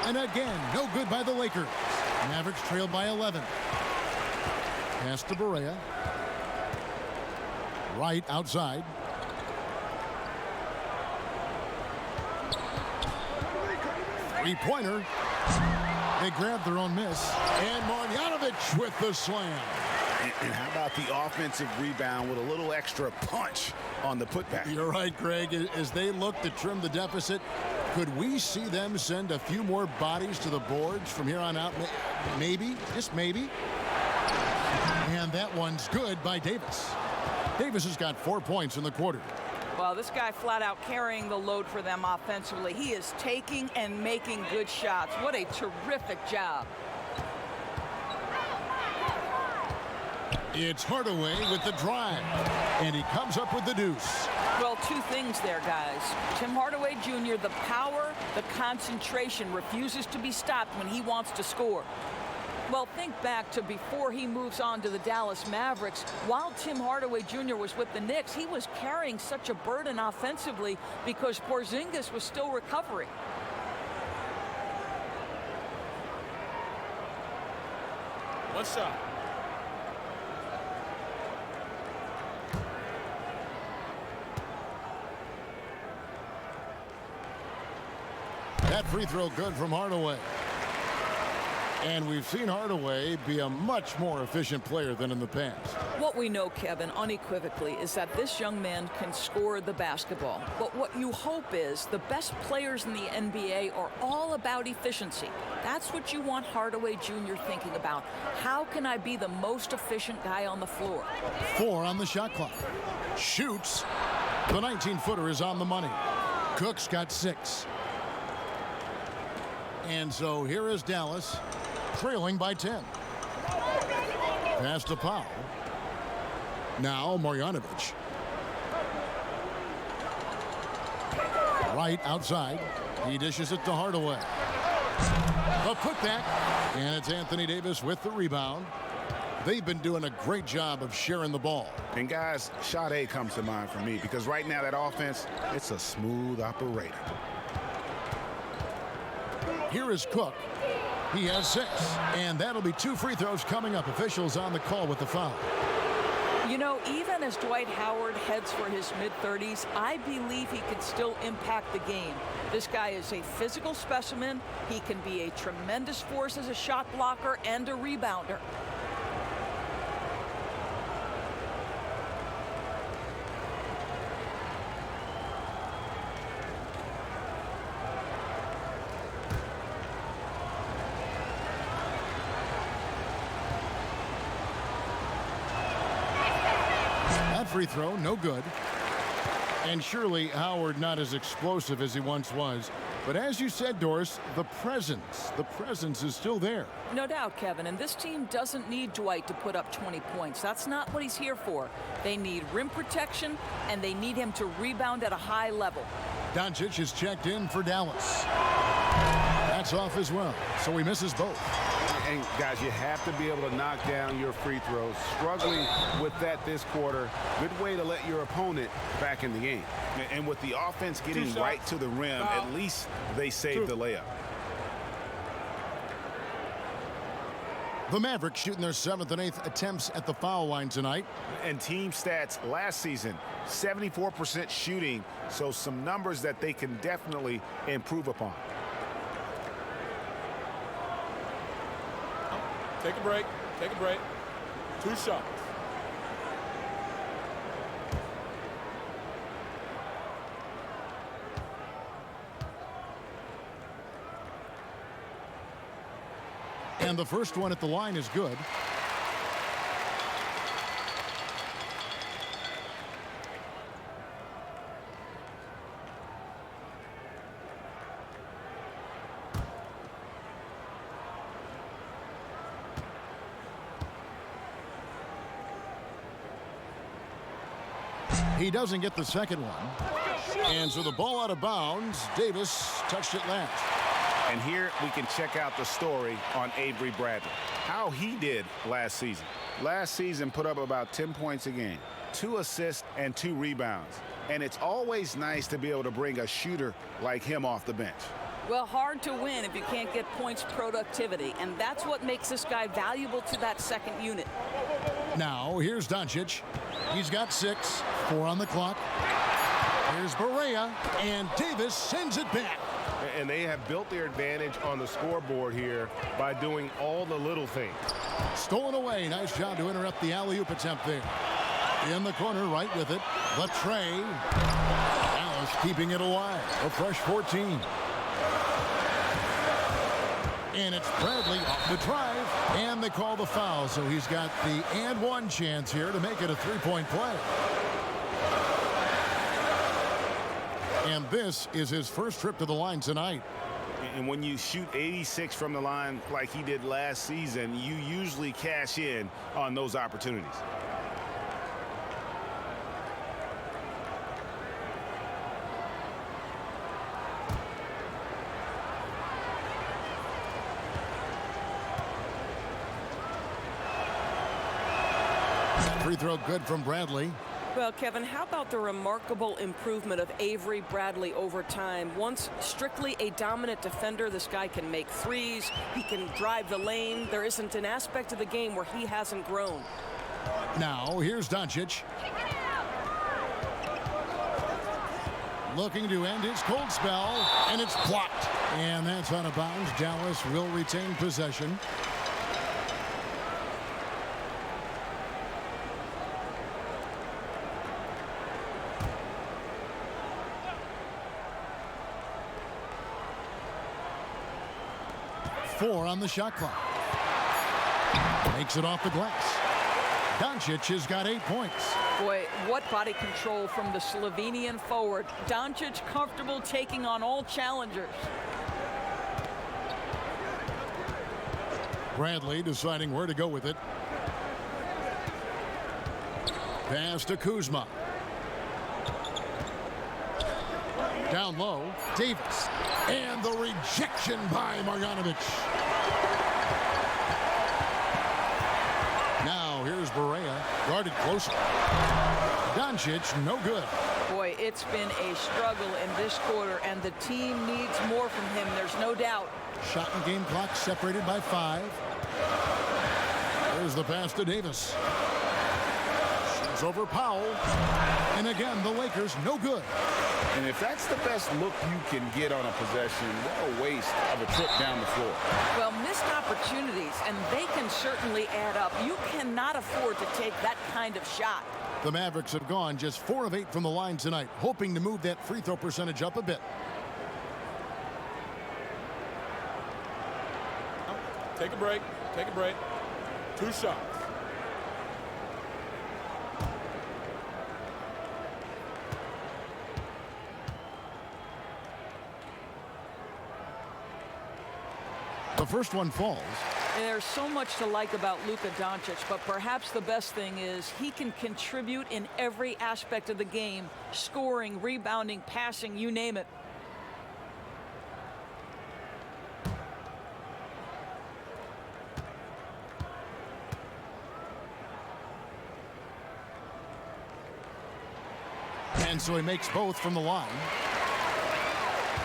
And again, no good by the Lakers. Mavericks trailed by 11. Pass to Barea. Right outside. Three-pointer. They grabbed their own miss. And Marjanovic with the slam. And how about the offensive rebound with a little extra punch on the putback? You're right, Greg. As they look to trim the deficit, could we see them send a few more bodies to the boards from here on out? Maybe, just maybe. And that one's good by Davis. Davis has got 4 points in the quarter. Well, this guy flat out carrying the load for them offensively. He is taking and making good shots. What a terrific job. It's Hardaway with the drive, and he comes up with the deuce. Well, two things there, guys. Tim Hardaway Jr., the power, the concentration, refuses to be stopped when he wants to score. Well, think back to before he moves on to the Dallas Mavericks. While Tim Hardaway Jr. was with the Knicks, he was carrying such a burden offensively because Porzingis was still recovering. What's up? That free throw good from Hardaway. And we've seen Hardaway be a much more efficient player than in the past. What we know, Kevin, unequivocally, is that this young man can score the basketball. But what you hope is the best players in the NBA are all about efficiency. That's what you want Hardaway Jr. thinking about. How can I be the most efficient guy on the floor? 4 on the shot clock. Shoots. The 19-footer is on the money. Cook's got 6. And so here is Dallas, trailing by 10. Pass to Powell. Now Marjanovic. Right outside. He dishes it to Hardaway. The putback. And it's Anthony Davis with the rebound. They've been doing a great job of sharing the ball. And guys, shot A comes to mind for me because right now that offense, it's a smooth operator. Here is Cook. He has 6. And that'll be 2 free throws coming up. Officials on the call with the foul. You know, even as Dwight Howard heads for his mid-30s, I believe he can still impact the game. This guy is a physical specimen. He can be a tremendous force as a shot blocker and a rebounder. Free throw, no good. And surely Howard not as explosive as he once was. But as you said, Doris, the presence is still there. No doubt, Kevin. And this team doesn't need Dwight to put up 20 points. That's not what he's here for. They need rim protection, and they need him to rebound at a high level. Doncic is checked in for Dallas. That's off as well, so he misses both. And guys, you have to be able to knock down your free throws. Struggling with that this quarter, good way to let your opponent back in the game. And with the offense getting right to the rim, at least they saved the layup. The Mavericks shooting their 7th and 8th attempts at the foul line tonight. And team stats last season, 74% shooting, so some numbers that they can definitely improve upon. Take a break. Take a break. 2 shots. And the first one at the line is good. He doesn't get the second one. And so the ball out of bounds. Davis touched it last. And here we can check out the story on Avery Bradley. How he did last season. Last season put up about 10 points a game, 2 assists and 2 rebounds. And it's always nice to be able to bring a shooter like him off the bench. Well, hard to win if you can't get points productivity, and that's what makes this guy valuable to that second unit. Now, here's Doncic. He's got 6, 4 on the clock. Here's Barea, and Davis sends it back. And they have built their advantage on the scoreboard here by doing all the little things. Stolen away. Nice job to interrupt the alley-oop attempt there. In the corner, right with it. The tray. Dallas keeping it alive. A fresh 14. And it's Bradley off the drive. And they call the foul. So he's got the and one chance here to make it a three-point play. And this is his first trip to the line tonight. And when you shoot 86 from the line like he did last season, you usually cash in on those opportunities. Free throw good from Bradley. Well, Kevin, how about the remarkable improvement of Avery Bradley over time? Once strictly a dominant defender, this guy can make threes. He can drive the lane. There isn't an aspect of the game where he hasn't grown. Now, here's Doncic. Looking to end his cold spell, and it's blocked. And that's out of bounds. Dallas will retain possession. Four on the shot clock. Makes it off the glass. Doncic has got 8 points. Boy, what body control from the Slovenian forward. Doncic comfortable taking on all challengers. Bradley deciding where to go with it. Pass to Kuzma. Down low, Davis. And the rejection by Marjanovic. Now here's Barea, guarded closer. Doncic, no good. Boy, it's been a struggle in this quarter, and the team needs more from him, there's no doubt. Shot and game clock separated by 5. There's the pass to Davis. Shoots over Powell. And again, the Lakers, no good. And if that's the best look you can get on a possession, what a waste of a trip down the floor. Well, missed opportunities, and they can certainly add up. You cannot afford to take that kind of shot. The Mavericks have gone just 4 of 8 from the line tonight, hoping to move that free throw percentage up a bit. Take a break. Take a break. 2 shots. The first one falls. And there's so much to like about Luka Doncic, but perhaps the best thing is he can contribute in every aspect of the game. Scoring, rebounding, passing, you name it. And so he makes both from the line.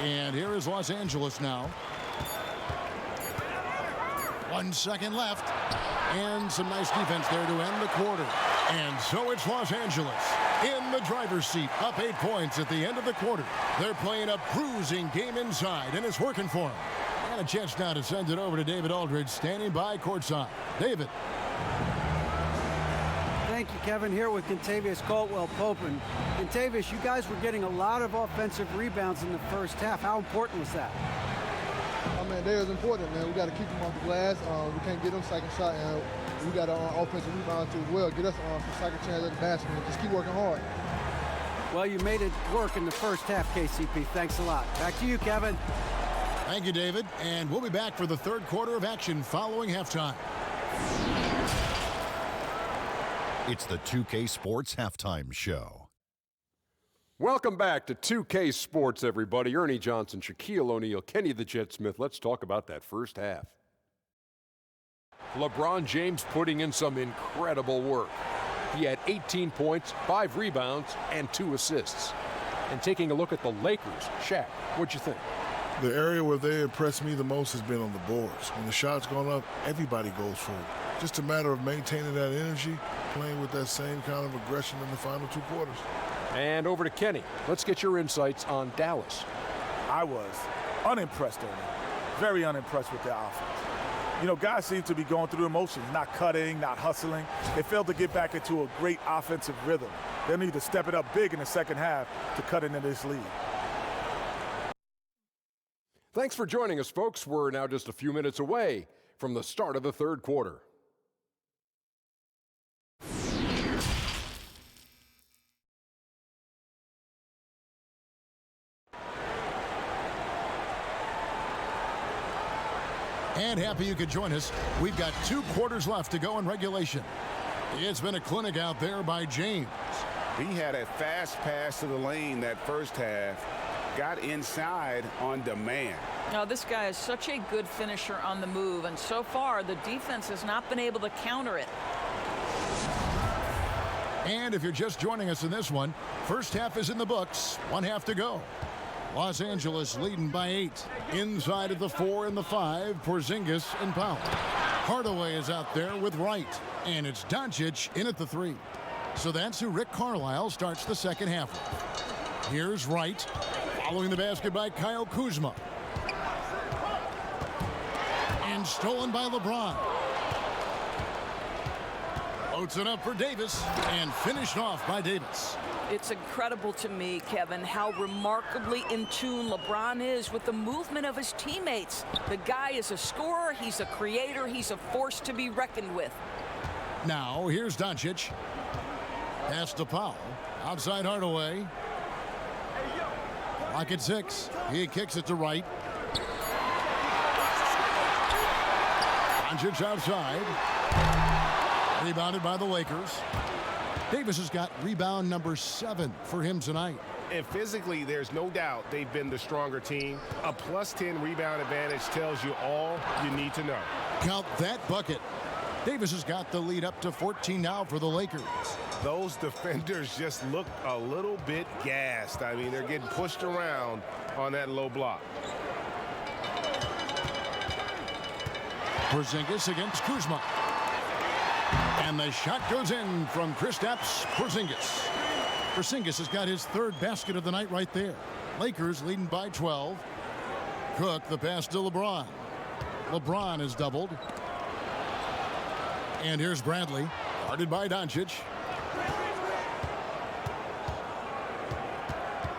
And here is Los Angeles now. 1 second left. And some nice defense there to end the quarter. And so it's Los Angeles in the driver's seat, up 8 points at the end of the quarter. They're playing a bruising game inside, and it's working for them. And a chance now to send it over to David Aldridge, standing by courtside. David. Thank you, Kevin. Here with Kentavious Caldwell-Pope. And Kentavious, you guys were getting a lot of offensive rebounds in the first half. How important was that? I mean, that is important, man. We got to keep them off the glass. We can't get them second shot, and we got our offensive rebound too as well. Get us some second chance at the basket and just keep working hard. Well, you made it work in the first half, KCP. Thanks a lot. Back to you, Kevin. Thank you, David. And we'll be back for the third quarter of action following halftime. It's the 2K Sports Halftime Show. Welcome back to 2K Sports, everybody. Ernie Johnson, Shaquille O'Neal, Kenny the Jet Smith. Let's talk about that first half. LeBron James putting in some incredible work. He had 18 points, 5 rebounds, and 2 assists. And taking a look at the Lakers, Shaq, what'd you think? The area where they impressed me the most has been on the boards. When the shot's gone up, everybody goes for it. Just a matter of maintaining that energy, playing with that same kind of aggression in the final 2 quarters. And over to Kenny. Let's get your insights on Dallas. I was unimpressed, Ernie. Very unimpressed with their offense. You know, guys seem to be going through the motions, not cutting, not hustling. They failed to get back into a great offensive rhythm. They'll need to step it up big in the second half to cut into this lead. Thanks for joining us, folks. We're now just a few minutes away from the start of the 3rd quarter. And happy you could join us. We've got 2 quarters left to go in regulation. It's been a clinic out there by James. He had a fast pass to the lane that first half. Got inside on demand. Now, this guy is such a good finisher on the move, and so far the defense has not been able to counter it. And if you're just joining us in this one, first half is in the books. 1 half to go. Los Angeles leading by 8. Inside of the 4 and the 5, Porzingis and Powell. Hardaway is out there with Wright. And it's Doncic in at the 3. So that's who Rick Carlisle starts the second half with. Here's Wright. Following the basket by Kyle Kuzma. And stolen by LeBron. Floats it up for Davis. And finished off by Davis. It's incredible to me, Kevin, how remarkably in tune LeBron is with the movement of his teammates. The guy is a scorer, he's a creator, he's a force to be reckoned with. Now, here's Doncic. Pass to Powell. Outside Hardaway. Clock at 6. He kicks it to Wright. Doncic outside. Rebounded by the Lakers. Davis has got rebound number 7 for him tonight. And physically, there's no doubt they've been the stronger team. A +10 rebound advantage tells you all you need to know. Count that bucket. Davis has got the lead up to 14 now for the Lakers. Those defenders just look a little bit gassed. I mean, they're getting pushed around on that low block. Porzingis against Kuzma. And the shot goes in from Kristaps Porzingis. Porzingis has got his 3rd basket of the night right there. Lakers leading by 12. Cook the pass to LeBron. LeBron is doubled. And here's Bradley, guarded by Doncic.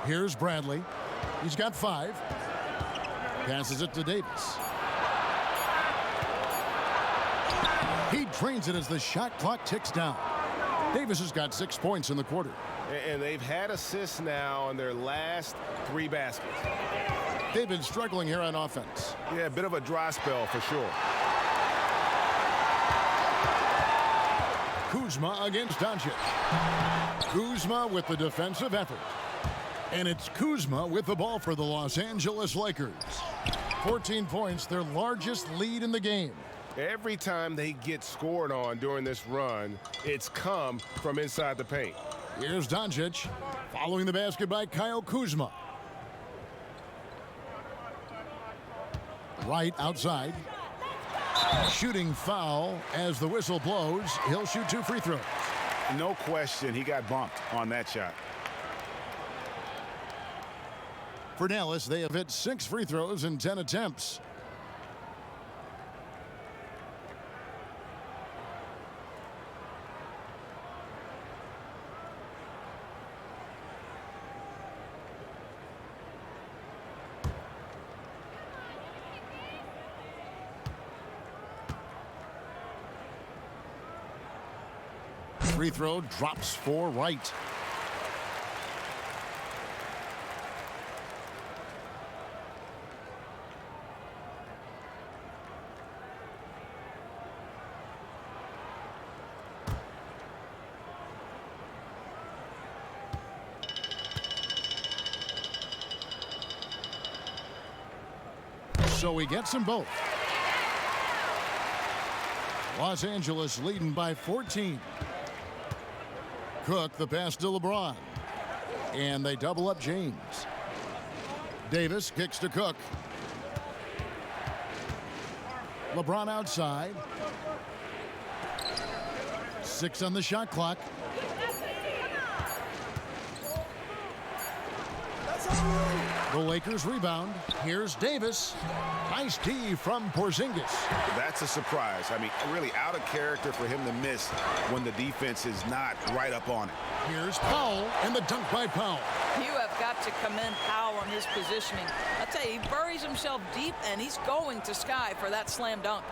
Here's Bradley. He's got 5. Passes it to Davis. He drains it as the shot clock ticks down. Davis has got 6 points in the quarter. And they've had assists now on their last 3 baskets. They've been struggling here on offense. Yeah, a bit of a dry spell for sure. Kuzma against Doncic. Kuzma with the defensive effort. And it's Kuzma with the ball for the Los Angeles Lakers. 14 points, their largest lead in the game. Every time they get scored on during this run, it's come from inside the paint. Here's Doncic, following the basket by Kyle Kuzma. Right outside. Shooting foul as the whistle blows. He'll shoot 2 free throws. No question, he got bumped on that shot. For Dallas, they have hit 6 free throws in 10 attempts. Free throw drops for Wright. So he gets them both. Los Angeles leading by 14. Cook the pass to LeBron. And they double up James. Davis kicks to Cook. LeBron outside. 6 on the shot clock. The Lakers rebound. Here's Davis. Nice D from Porzingis. That's a surprise. I mean, really out of character for him to miss when the defense is not right up on it. Here's Powell and the dunk by Powell. You have got to commend Powell on his positioning. I'll tell you, he buries himself deep, and he's going to sky for that slam dunk.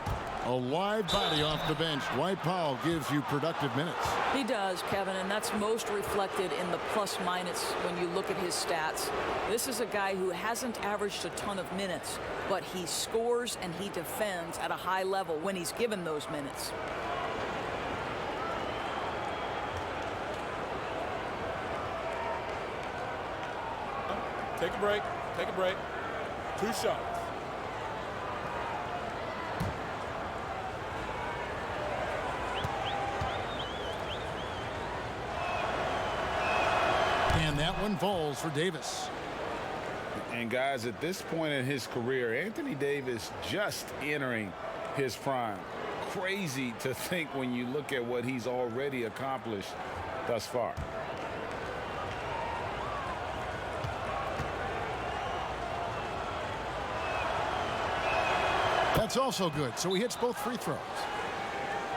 A live body off the bench. Dwight Powell gives you productive minutes. He does, Kevin, and that's most reflected in the plus-minus when you look at his stats. This is a guy who hasn't averaged a ton of minutes, but he scores and he defends at a high level when he's given those minutes. Take a break. Take a break. 2 shots. And that one falls for Davis. And guys, at this point in his career, Anthony Davis just entering his prime. Crazy to think when you look at what he's already accomplished thus far. That's also good. So he hits both free throws.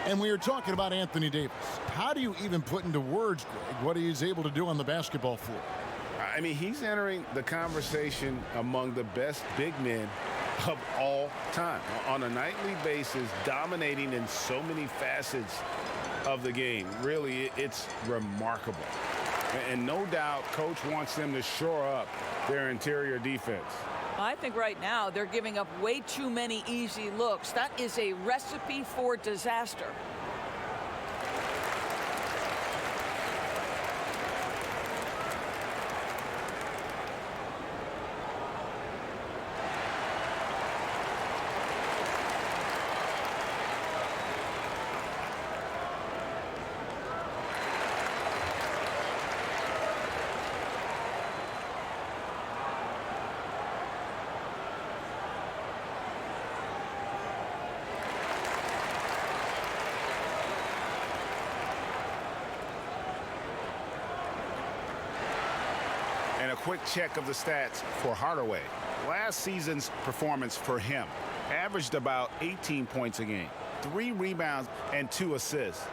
And we were talking about Anthony Davis. How do you even put into words, Greg, what he's able to do on the basketball floor? I mean, he's entering the conversation among the best big men of all time. On a nightly basis, dominating in so many facets of the game. Really, it's remarkable. And no doubt, Coach wants them to shore up their interior defense. I think right now they're giving up way too many easy looks. That is a recipe for disaster. And a quick check of the stats for Hardaway. Last season's performance for him averaged about 18 points a game, 3 rebounds and 2 assists.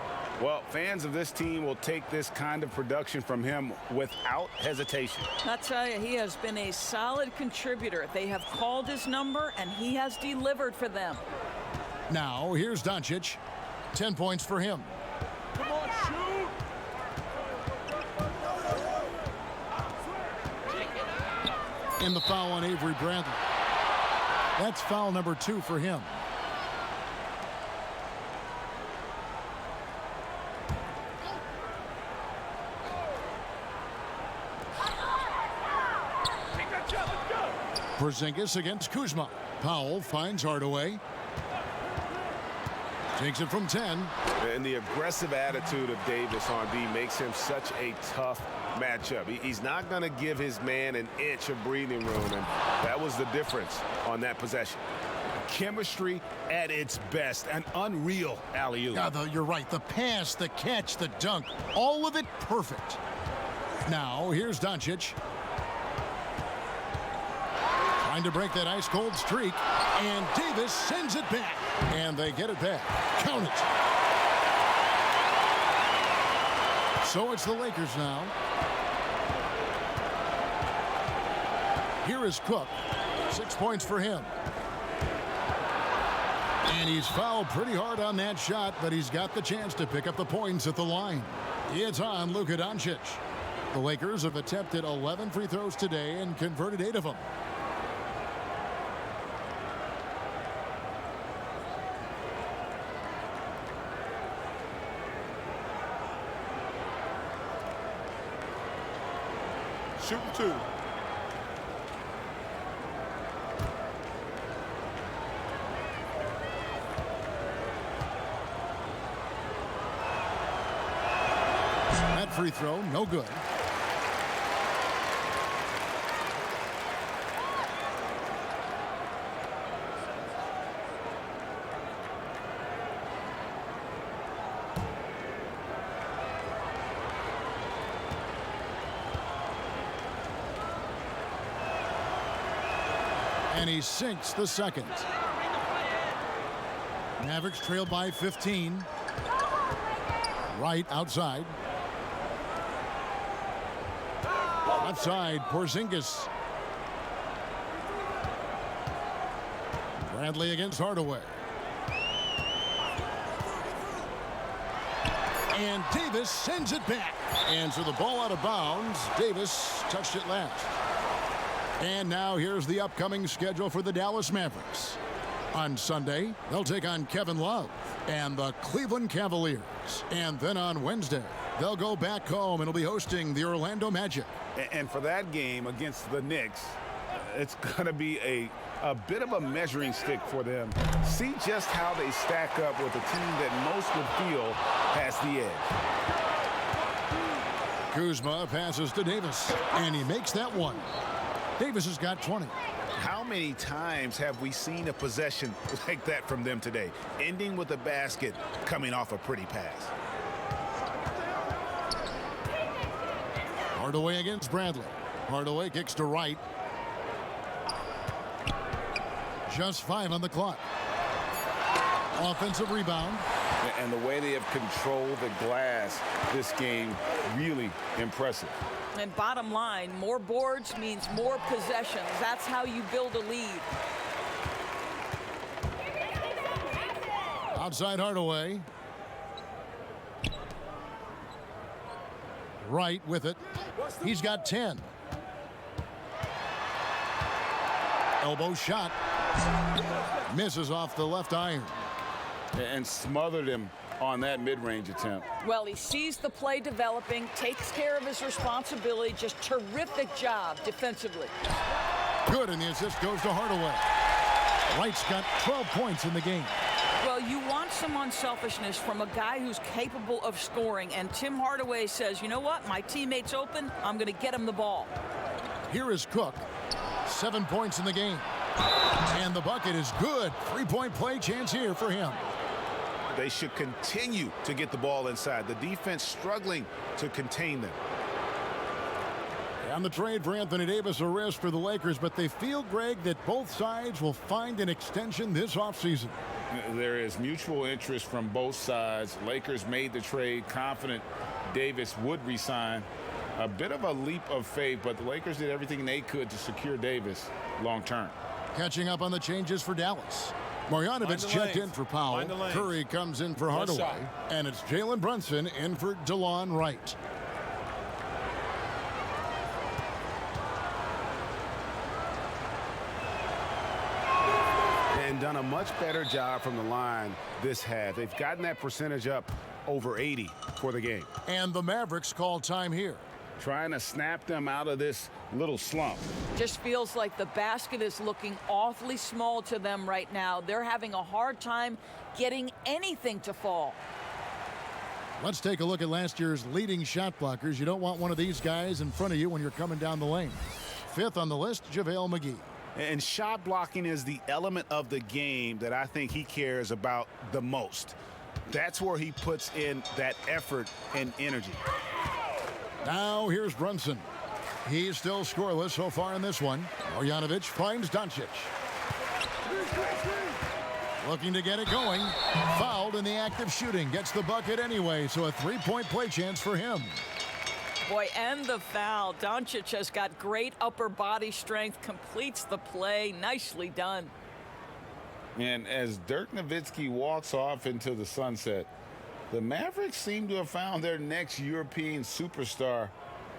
Well, fans of this team will take this kind of production from him without hesitation. I'll tell you, he has been a solid contributor. They have called his number, and he has delivered for them. Now, here's Doncic. 10 points for him. Come on, shoot! And the foul on Avery Bradley. That's foul number 2 for him. Porzingis against Kuzma. Powell finds Hardaway. Takes it from 10. And the aggressive attitude of Davis on D makes him such a tough matchup. He's not going to give his man an inch of breathing room, and that was the difference on that possession. Chemistry at its best, an unreal alley-oop. Yeah, you're right. The pass, the catch, the dunk, all of it perfect. Now, here's Doncic. Trying to break that ice-cold streak, and Davis sends it back. And they get it back. Count it. So it's the Lakers now. Here is Cook. 6 points for him. And he's fouled pretty hard on that shot, but he's got the chance to pick up the points at the line. It's on Luka Doncic. The Lakers have attempted 11 free throws today and converted 8 of them. Shooting 2. That free throw, no good. And he sinks the second. Mavericks trail by 15. Right outside. Left side, Porzingis. Bradley against Hardaway. And Davis sends it back. And so the ball out of bounds. Davis touched it last. And now here's the upcoming schedule for the Dallas Mavericks. On Sunday, they'll take on Kevin Love and the Cleveland Cavaliers. And then on Wednesday, they'll go back home and will be hosting the Orlando Magic. And for that game against the Knicks, it's going to be a bit of a measuring stick for them. See just how they stack up with a team that most would feel has the edge. Kuzma passes to Davis, and he makes that one. Davis has got 20. How many times have we seen a possession like that from them today, ending with a basket coming off a pretty pass? Hardaway against Bradley. Hardaway kicks to right. Just 5 on the clock. Offensive rebound. And the way they have controlled the glass this game, really impressive. And bottom line, more boards means more possessions. That's how you build a lead. Outside Hardaway. Right with it. He's got 10. Elbow shot. Misses off the left iron. And smothered him on that mid-range attempt. Well, he sees the play developing, takes care of his responsibility. Just terrific job defensively. Good, and the assist goes to Hardaway. Wright's got 12 points in the game. Well, you want some unselfishness from a guy who's capable of scoring, and Tim Hardaway says, you know what, my teammate's open, I'm going to get him the ball. Here is Cook. 7 points in the game. And the bucket is good. 3-point play chance here for him. They should continue to get the ball inside. The defense struggling to contain them. And the trade for Anthony Davis, a risk for the Lakers, but they feel, Greg, that both sides will find an extension this offseason. There is mutual interest from both sides. Lakers made the trade, confident Davis would resign. A bit of a leap of faith, but the Lakers did everything they could to secure Davis long term. Catching up on the changes for Dallas. Marjanovic checked in for Powell. Curry comes in for Hardaway. And it's Jalen Brunson in for DeLon Wright. And done a much better job from the line this half. They've gotten that percentage up over 80 for the game. And the Mavericks call time here. Trying to snap them out of this little slump. Just feels like the basket is looking awfully small to them right now. They're having a hard time getting anything to fall. Let's take a look at last year's leading shot blockers. You don't want one of these guys in front of you when you're coming down the lane. 5th on the list, JaVale McGee. And shot blocking is the element of the game that I think he cares about the most. That's where he puts in that effort and energy. Now here's Brunson. He's still scoreless so far in this one. Marjanovic finds Doncic. Looking to get it going. Fouled in the act of shooting. Gets the bucket anyway, so a 3-point play chance for him. Boy, and the foul. Doncic has got great upper body strength, completes the play. Nicely done. And as Dirk Nowitzki walks off into the sunset, the Mavericks seem to have found their next European superstar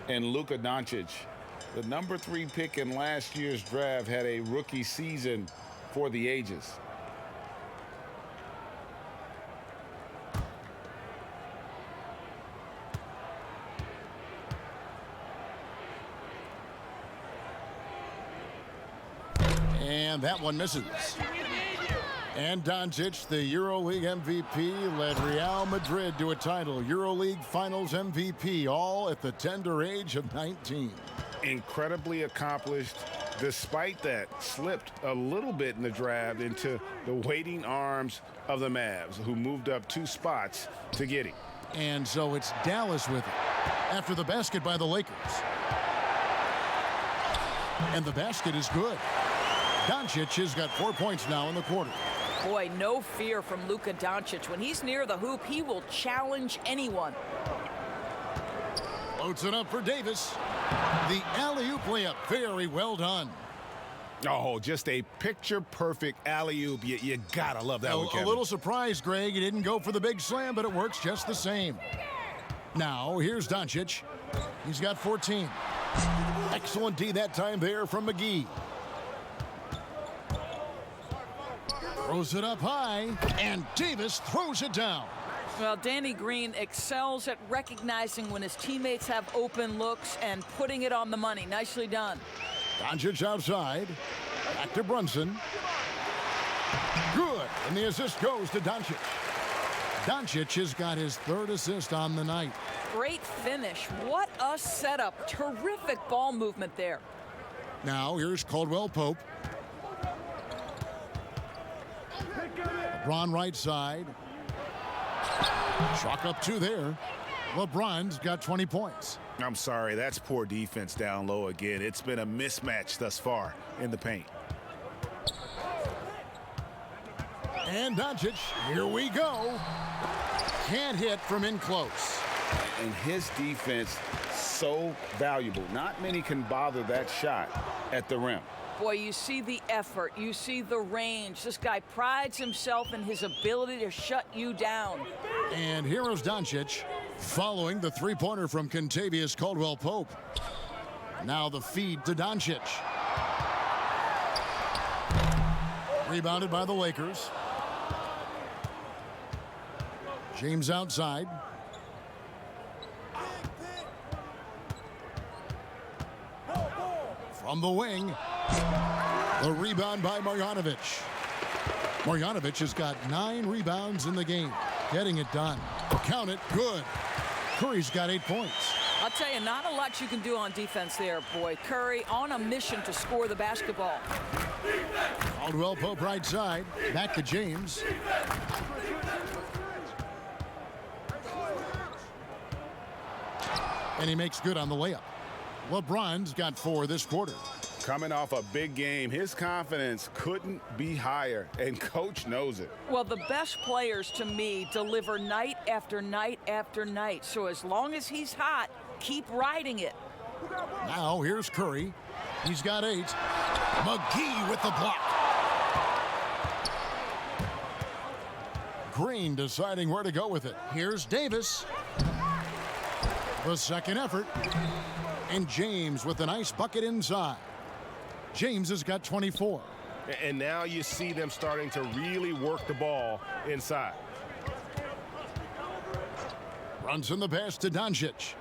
in Luka Doncic. The number 3 pick in last year's draft had a rookie season for the ages. And that one misses. And Doncic, the EuroLeague MVP, led Real Madrid to a title. EuroLeague Finals MVP, all at the tender age of 19. Incredibly accomplished. Despite that, slipped a little bit in the draft into the waiting arms of the Mavs, who moved up 2 spots to get him. And so it's Dallas with it after the basket by the Lakers. And the basket is good. Doncic has got 4 points now in the quarter. Boy, no fear from Luka Doncic. When he's near the hoop, he will challenge anyone. Floats it up for Davis. The alley-oop layup, very well done. Oh, just a picture-perfect alley-oop. You gotta love that one, Kevin. A little surprised, Greg. He didn't go for the big slam, but it works just the same. Now, here's Doncic. He's got 14. Excellent D that time there from McGee. Throws it up high, and Davis throws it down. Well, Danny Green excels at recognizing when his teammates have open looks and putting it on the money. Nicely done. Doncic outside. Back to Brunson. Good. And the assist goes to Doncic. Doncic has got his 3rd assist on the night. Great finish. What a setup. Terrific ball movement there. Now here's Caldwell Pope. LeBron right side. Chalk up 2 there. LeBron's got 20 points. I'm sorry, that's poor defense down low again. It's been a mismatch thus far in the paint. And Doncic, here we go. Can't hit from in close. And his defense, so valuable. Not many can bother that shot at the rim. Boy, you see the effort. You see the range. This guy prides himself in his ability to shut you down. And here is Doncic following the 3-pointer from Kentavious Caldwell-Pope. Now the feed to Doncic. Rebounded by the Lakers. James outside. From the wing. The rebound by Marjanovic. Marjanovic has got 9 rebounds in the game. Getting it done. Count it. Good. Curry's got 8 points. I'll tell you, not a lot you can do on defense there, boy. Curry on a mission to score the basketball. Caldwell Pope right side. Back to James. And he makes good on the layup. LeBron's got 4 this quarter. Coming off a big game, his confidence couldn't be higher, and coach knows it. Well, the best players, to me, deliver night after night after night. So as long as he's hot, keep riding it. Now here's Curry. He's got 8. McGee with the block. Green deciding where to go with it. Here's Davis. The second effort. And James with a nice bucket inside. James has got 24. And now you see them starting to really work the ball inside. Runs in the pass to Doncic.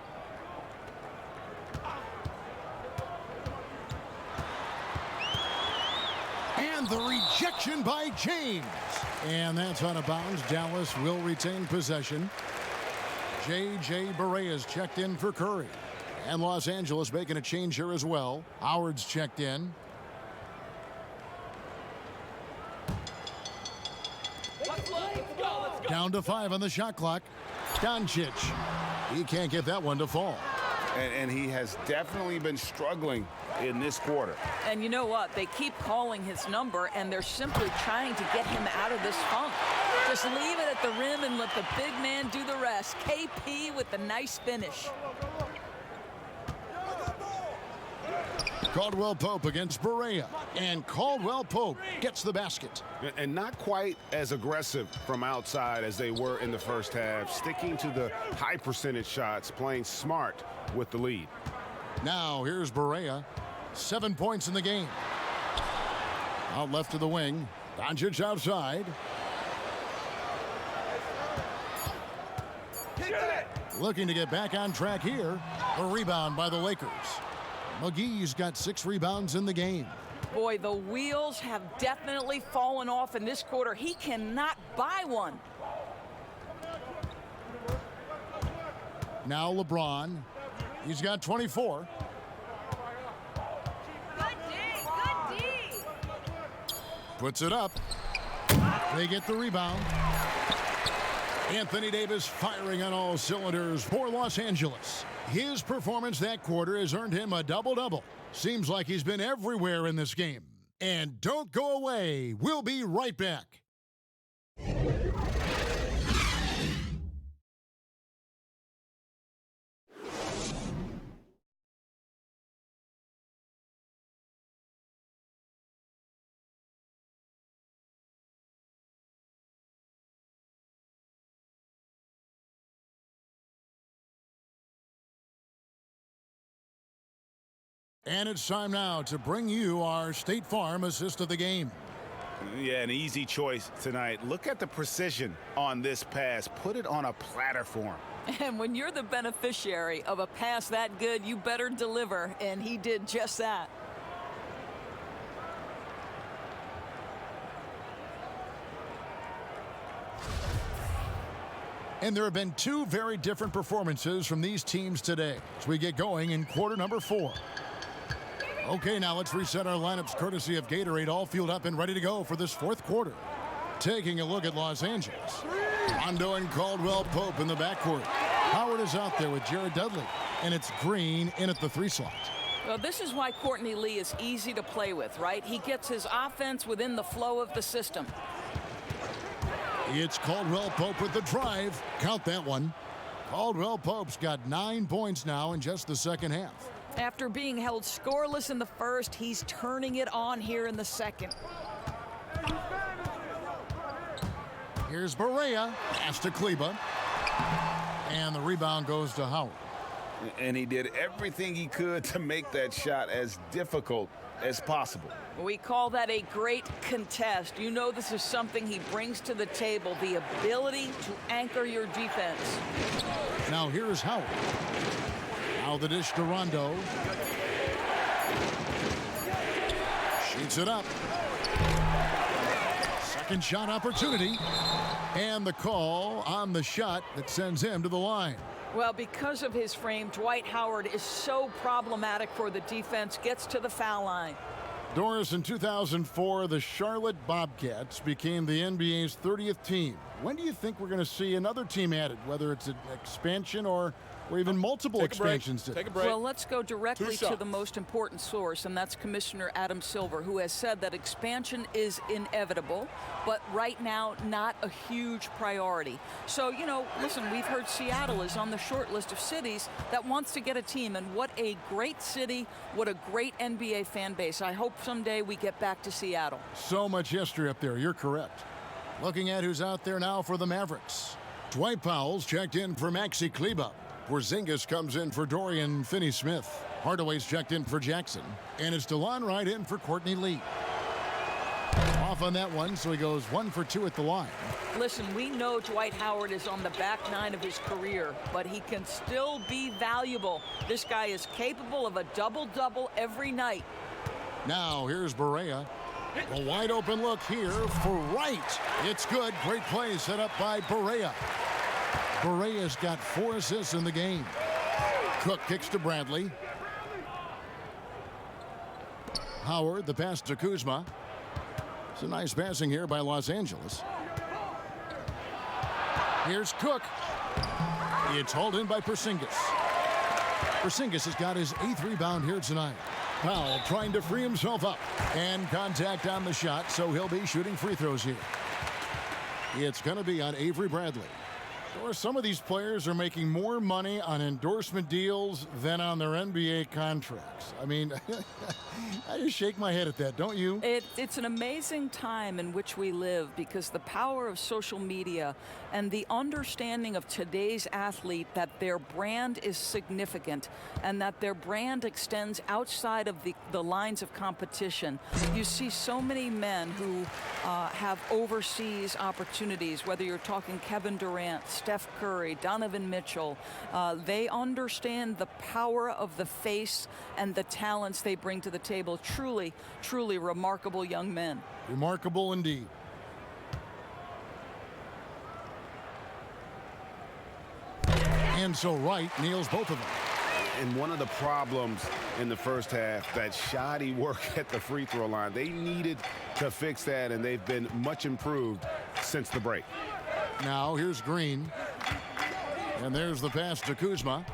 And the rejection by James. And that's out of bounds. Dallas will retain possession. J.J. Barea checked in for Curry. And Los Angeles making a change here as well. Howard's checked in. Down to 5 on the shot clock. Doncic. He can't get that one to fall. And he has definitely been struggling in this quarter. And you know what? They keep calling his number, and they're simply trying to get him out of this funk. Just leave it at the rim and let the big man do the rest. KP with the nice finish. Caldwell Pope against Barea. And Caldwell Pope gets the basket. And not quite as aggressive from outside as they were in the first half. Sticking to the high percentage shots, playing smart with the lead. Now here's Barea. 7 points in the game. Out left to the wing. Doncic outside. Looking to get back on track here. A rebound by the Lakers. McGee's got 6 rebounds in the game. Boy, the wheels have definitely fallen off in this quarter. He cannot buy one. Now LeBron. He's got 24. Good D. Puts it up. They get the rebound. Anthony Davis firing on all cylinders for Los Angeles. His performance that quarter has earned him a double-double. Seems like he's been everywhere in this game. And don't go away. We'll be right back. And it's time now to bring you our State Farm assist of the game. Yeah, an easy choice tonight. Look at the precision on this pass. Put it on a platter for him. And when you're the beneficiary of a pass that good, you better deliver, and he did just that. And there have been two very different performances from these teams today as we get going in quarter number 4. Okay, now let's reset our lineups courtesy of Gatorade, all fueled up and ready to go for this fourth quarter. Taking a look at Los Angeles. Rondo and Caldwell Pope in the backcourt. Howard is out there with Jared Dudley, and it's Green in at the 3 slot. Well, this is why Courtney Lee is easy to play with, right? He gets his offense within the flow of the system. It's Caldwell Pope with the drive. Count that one. Caldwell Pope's got 9 points now in just the second half. After being held scoreless in the first, he's turning it on here in the second. Here's Barea, pass to Kleba. And the rebound goes to Howard. And he did everything he could to make that shot as difficult as possible. We call that a great contest. You know this is something he brings to the table, the ability to anchor your defense. Now here's Howard. Now the dish to Rondo. Shoots it up. Second shot opportunity. And the call on the shot that sends him to the line. Well, because of his frame, Dwight Howard is so problematic for the defense, gets to the foul line. Doris, in 2004, the Charlotte Bobcats became the NBA's 30th team. When do you think we're going to see another team added, whether it's an expansion or even multiple expansions? Take a break. Well, let's go directly to the most important source, and that's Commissioner Adam Silver, who has said that expansion is inevitable, but right now not a huge priority. So, you know, listen, we've heard Seattle is on the short list of cities that wants to get a team, and what a great city, what a great NBA fan base. I hope someday we get back to Seattle. So much history up there. You're correct. Looking at who's out there now for the Mavericks. Dwight Powell's checked in for Maxi Kleba. Porzingis comes in for Dorian Finney-Smith. Hardaway's checked in for Jackson. And it's DeLon Wright in for Courtney Lee. Off on that one, so he goes 1 for 2 at the line. Listen, we know Dwight Howard is on the back 9 of his career, but he can still be valuable. This guy is capable of a double-double every night. Now here's Barea. A wide open look here for Wright. It's good. Great play set up by Barea. Barea's got 4 assists in the game. Cook kicks to Bradley. Howard, the pass to Kuzma. It's a nice passing here by Los Angeles. Here's Cook. It's hauled in by Porzingis. Porzingis has got his 8th rebound here tonight. Powell trying to free himself up. And contact on the shot, so he'll be shooting free throws here. It's going to be on Avery Bradley. Or some of these players are making more money on endorsement deals than on their NBA contracts. I mean, I just shake my head at that, don't you? It's an amazing time in which we live, because the power of social media and the understanding of today's athlete that their brand is significant and that their brand extends outside of the lines of competition. You see so many men who have overseas opportunities, whether you're talking Kevin Durant, Steph Curry, Donovan Mitchell. They understand the power of the face and the talents they bring to the table. Truly, truly remarkable young men. Remarkable indeed. And so Wright nails both of them. And one of the problems in the first half, that shoddy work at the free throw line. They needed to fix that, and they've been much improved since the break. Now here's Green. And there's the pass to Kuzma.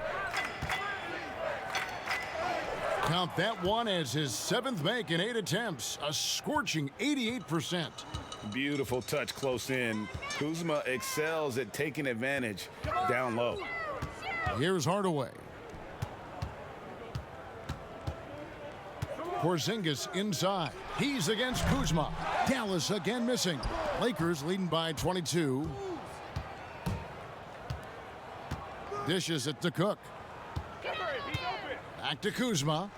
count that one as his 7th make in 8 attempts, a scorching 88%. Beautiful touch close in. Kuzma excels at taking advantage down low. Here's Hardaway. Porzingis inside. He's against Kuzma. Dallas again missing. Lakers leading by 22. Dishes it to Cook. Back to Kuzma.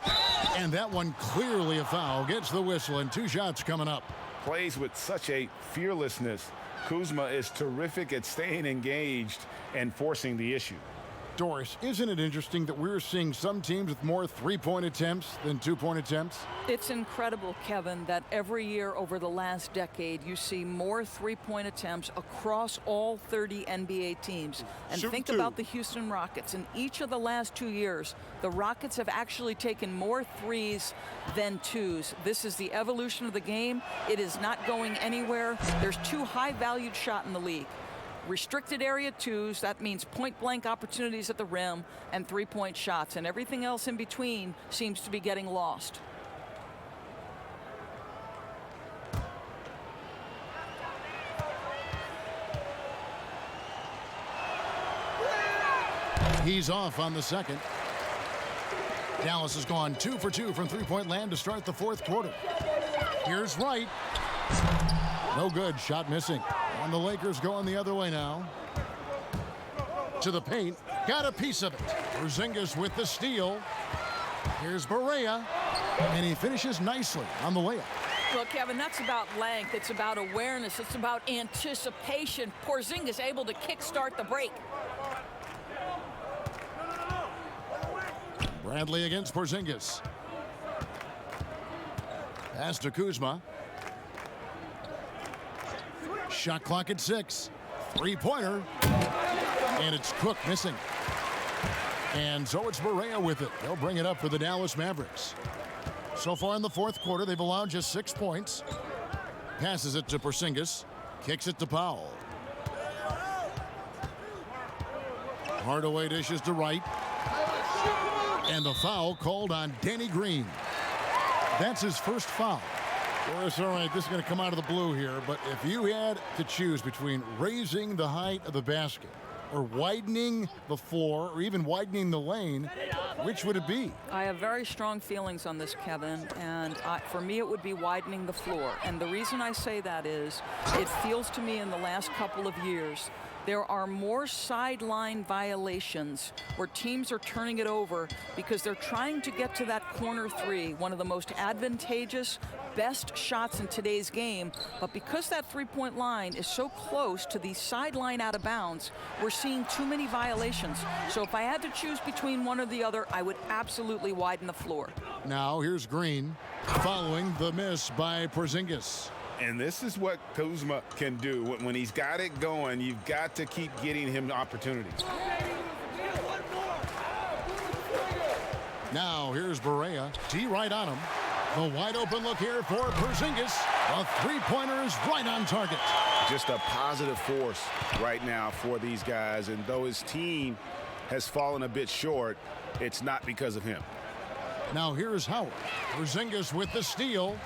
And that one clearly a foul. Gets the whistle and 2 shots coming up. Plays with such a fearlessness. Kuzma is terrific at staying engaged and forcing the issue. Doris, isn't it interesting that we're seeing some teams with more 3-point attempts than 2-point attempts? It's incredible, Kevin, that every year over the last decade you see more 3-point attempts across all 30 NBA teams. And think about the Houston Rockets. In each of the last 2 years, the Rockets have actually taken more threes than twos. This is the evolution of the game. It is not going anywhere. There's 2 high-valued shots in the league. Restricted area twos, that means point-blank opportunities at the rim, and 3-point shots, and everything else in between seems to be getting lost. He's off on the second. Dallas has gone 2 for 2 from 3-point land to start the 4th quarter. Here's Wright. No good. Shot missing. And the Lakers going the other way now. To the paint. Got a piece of it. Porzingis with the steal. Here's Barea. And he finishes nicely on the layup. Well, Kevin, that's about length. It's about awareness. It's about anticipation. Porzingis able to kickstart the break. Bradley against Porzingis. Pass to Kuzma. Shot clock at 6. 3-pointer. And it's Cook missing. And so it's Barea with it. They'll bring it up for the Dallas Mavericks. So far in the 4th quarter, they've allowed just 6 points. Passes it to Porzingis. Kicks it to Powell. Hardaway dishes to Wright. And the foul called on Danny Green. That's his first foul. Doris, all right, this is going to come out of the blue here, but if you had to choose between raising the height of the basket or widening the floor or even widening the lane, which would it be? I have very strong feelings on this, Kevin, and for me it would be widening the floor. And the reason I say that is it feels to me in the last couple of years there are more sideline violations where teams are turning it over because they're trying to get to that corner 3, one of the most advantageous, best shots in today's game. But because that 3-point line is so close to the sideline out of bounds, we're seeing too many violations. So if I had to choose between one or the other, I would absolutely widen the floor. Now here's Green following the miss by Porzingis. And this is what Kuzma can do. When he's got it going, you've got to keep getting him opportunities. Now here's Barea. T right on him. The wide open look here for Porzingis. The 3-pointer is right on target. Just a positive force right now for these guys. And though his team has fallen a bit short, it's not because of him. Now here's Howard. Porzingis with the steal.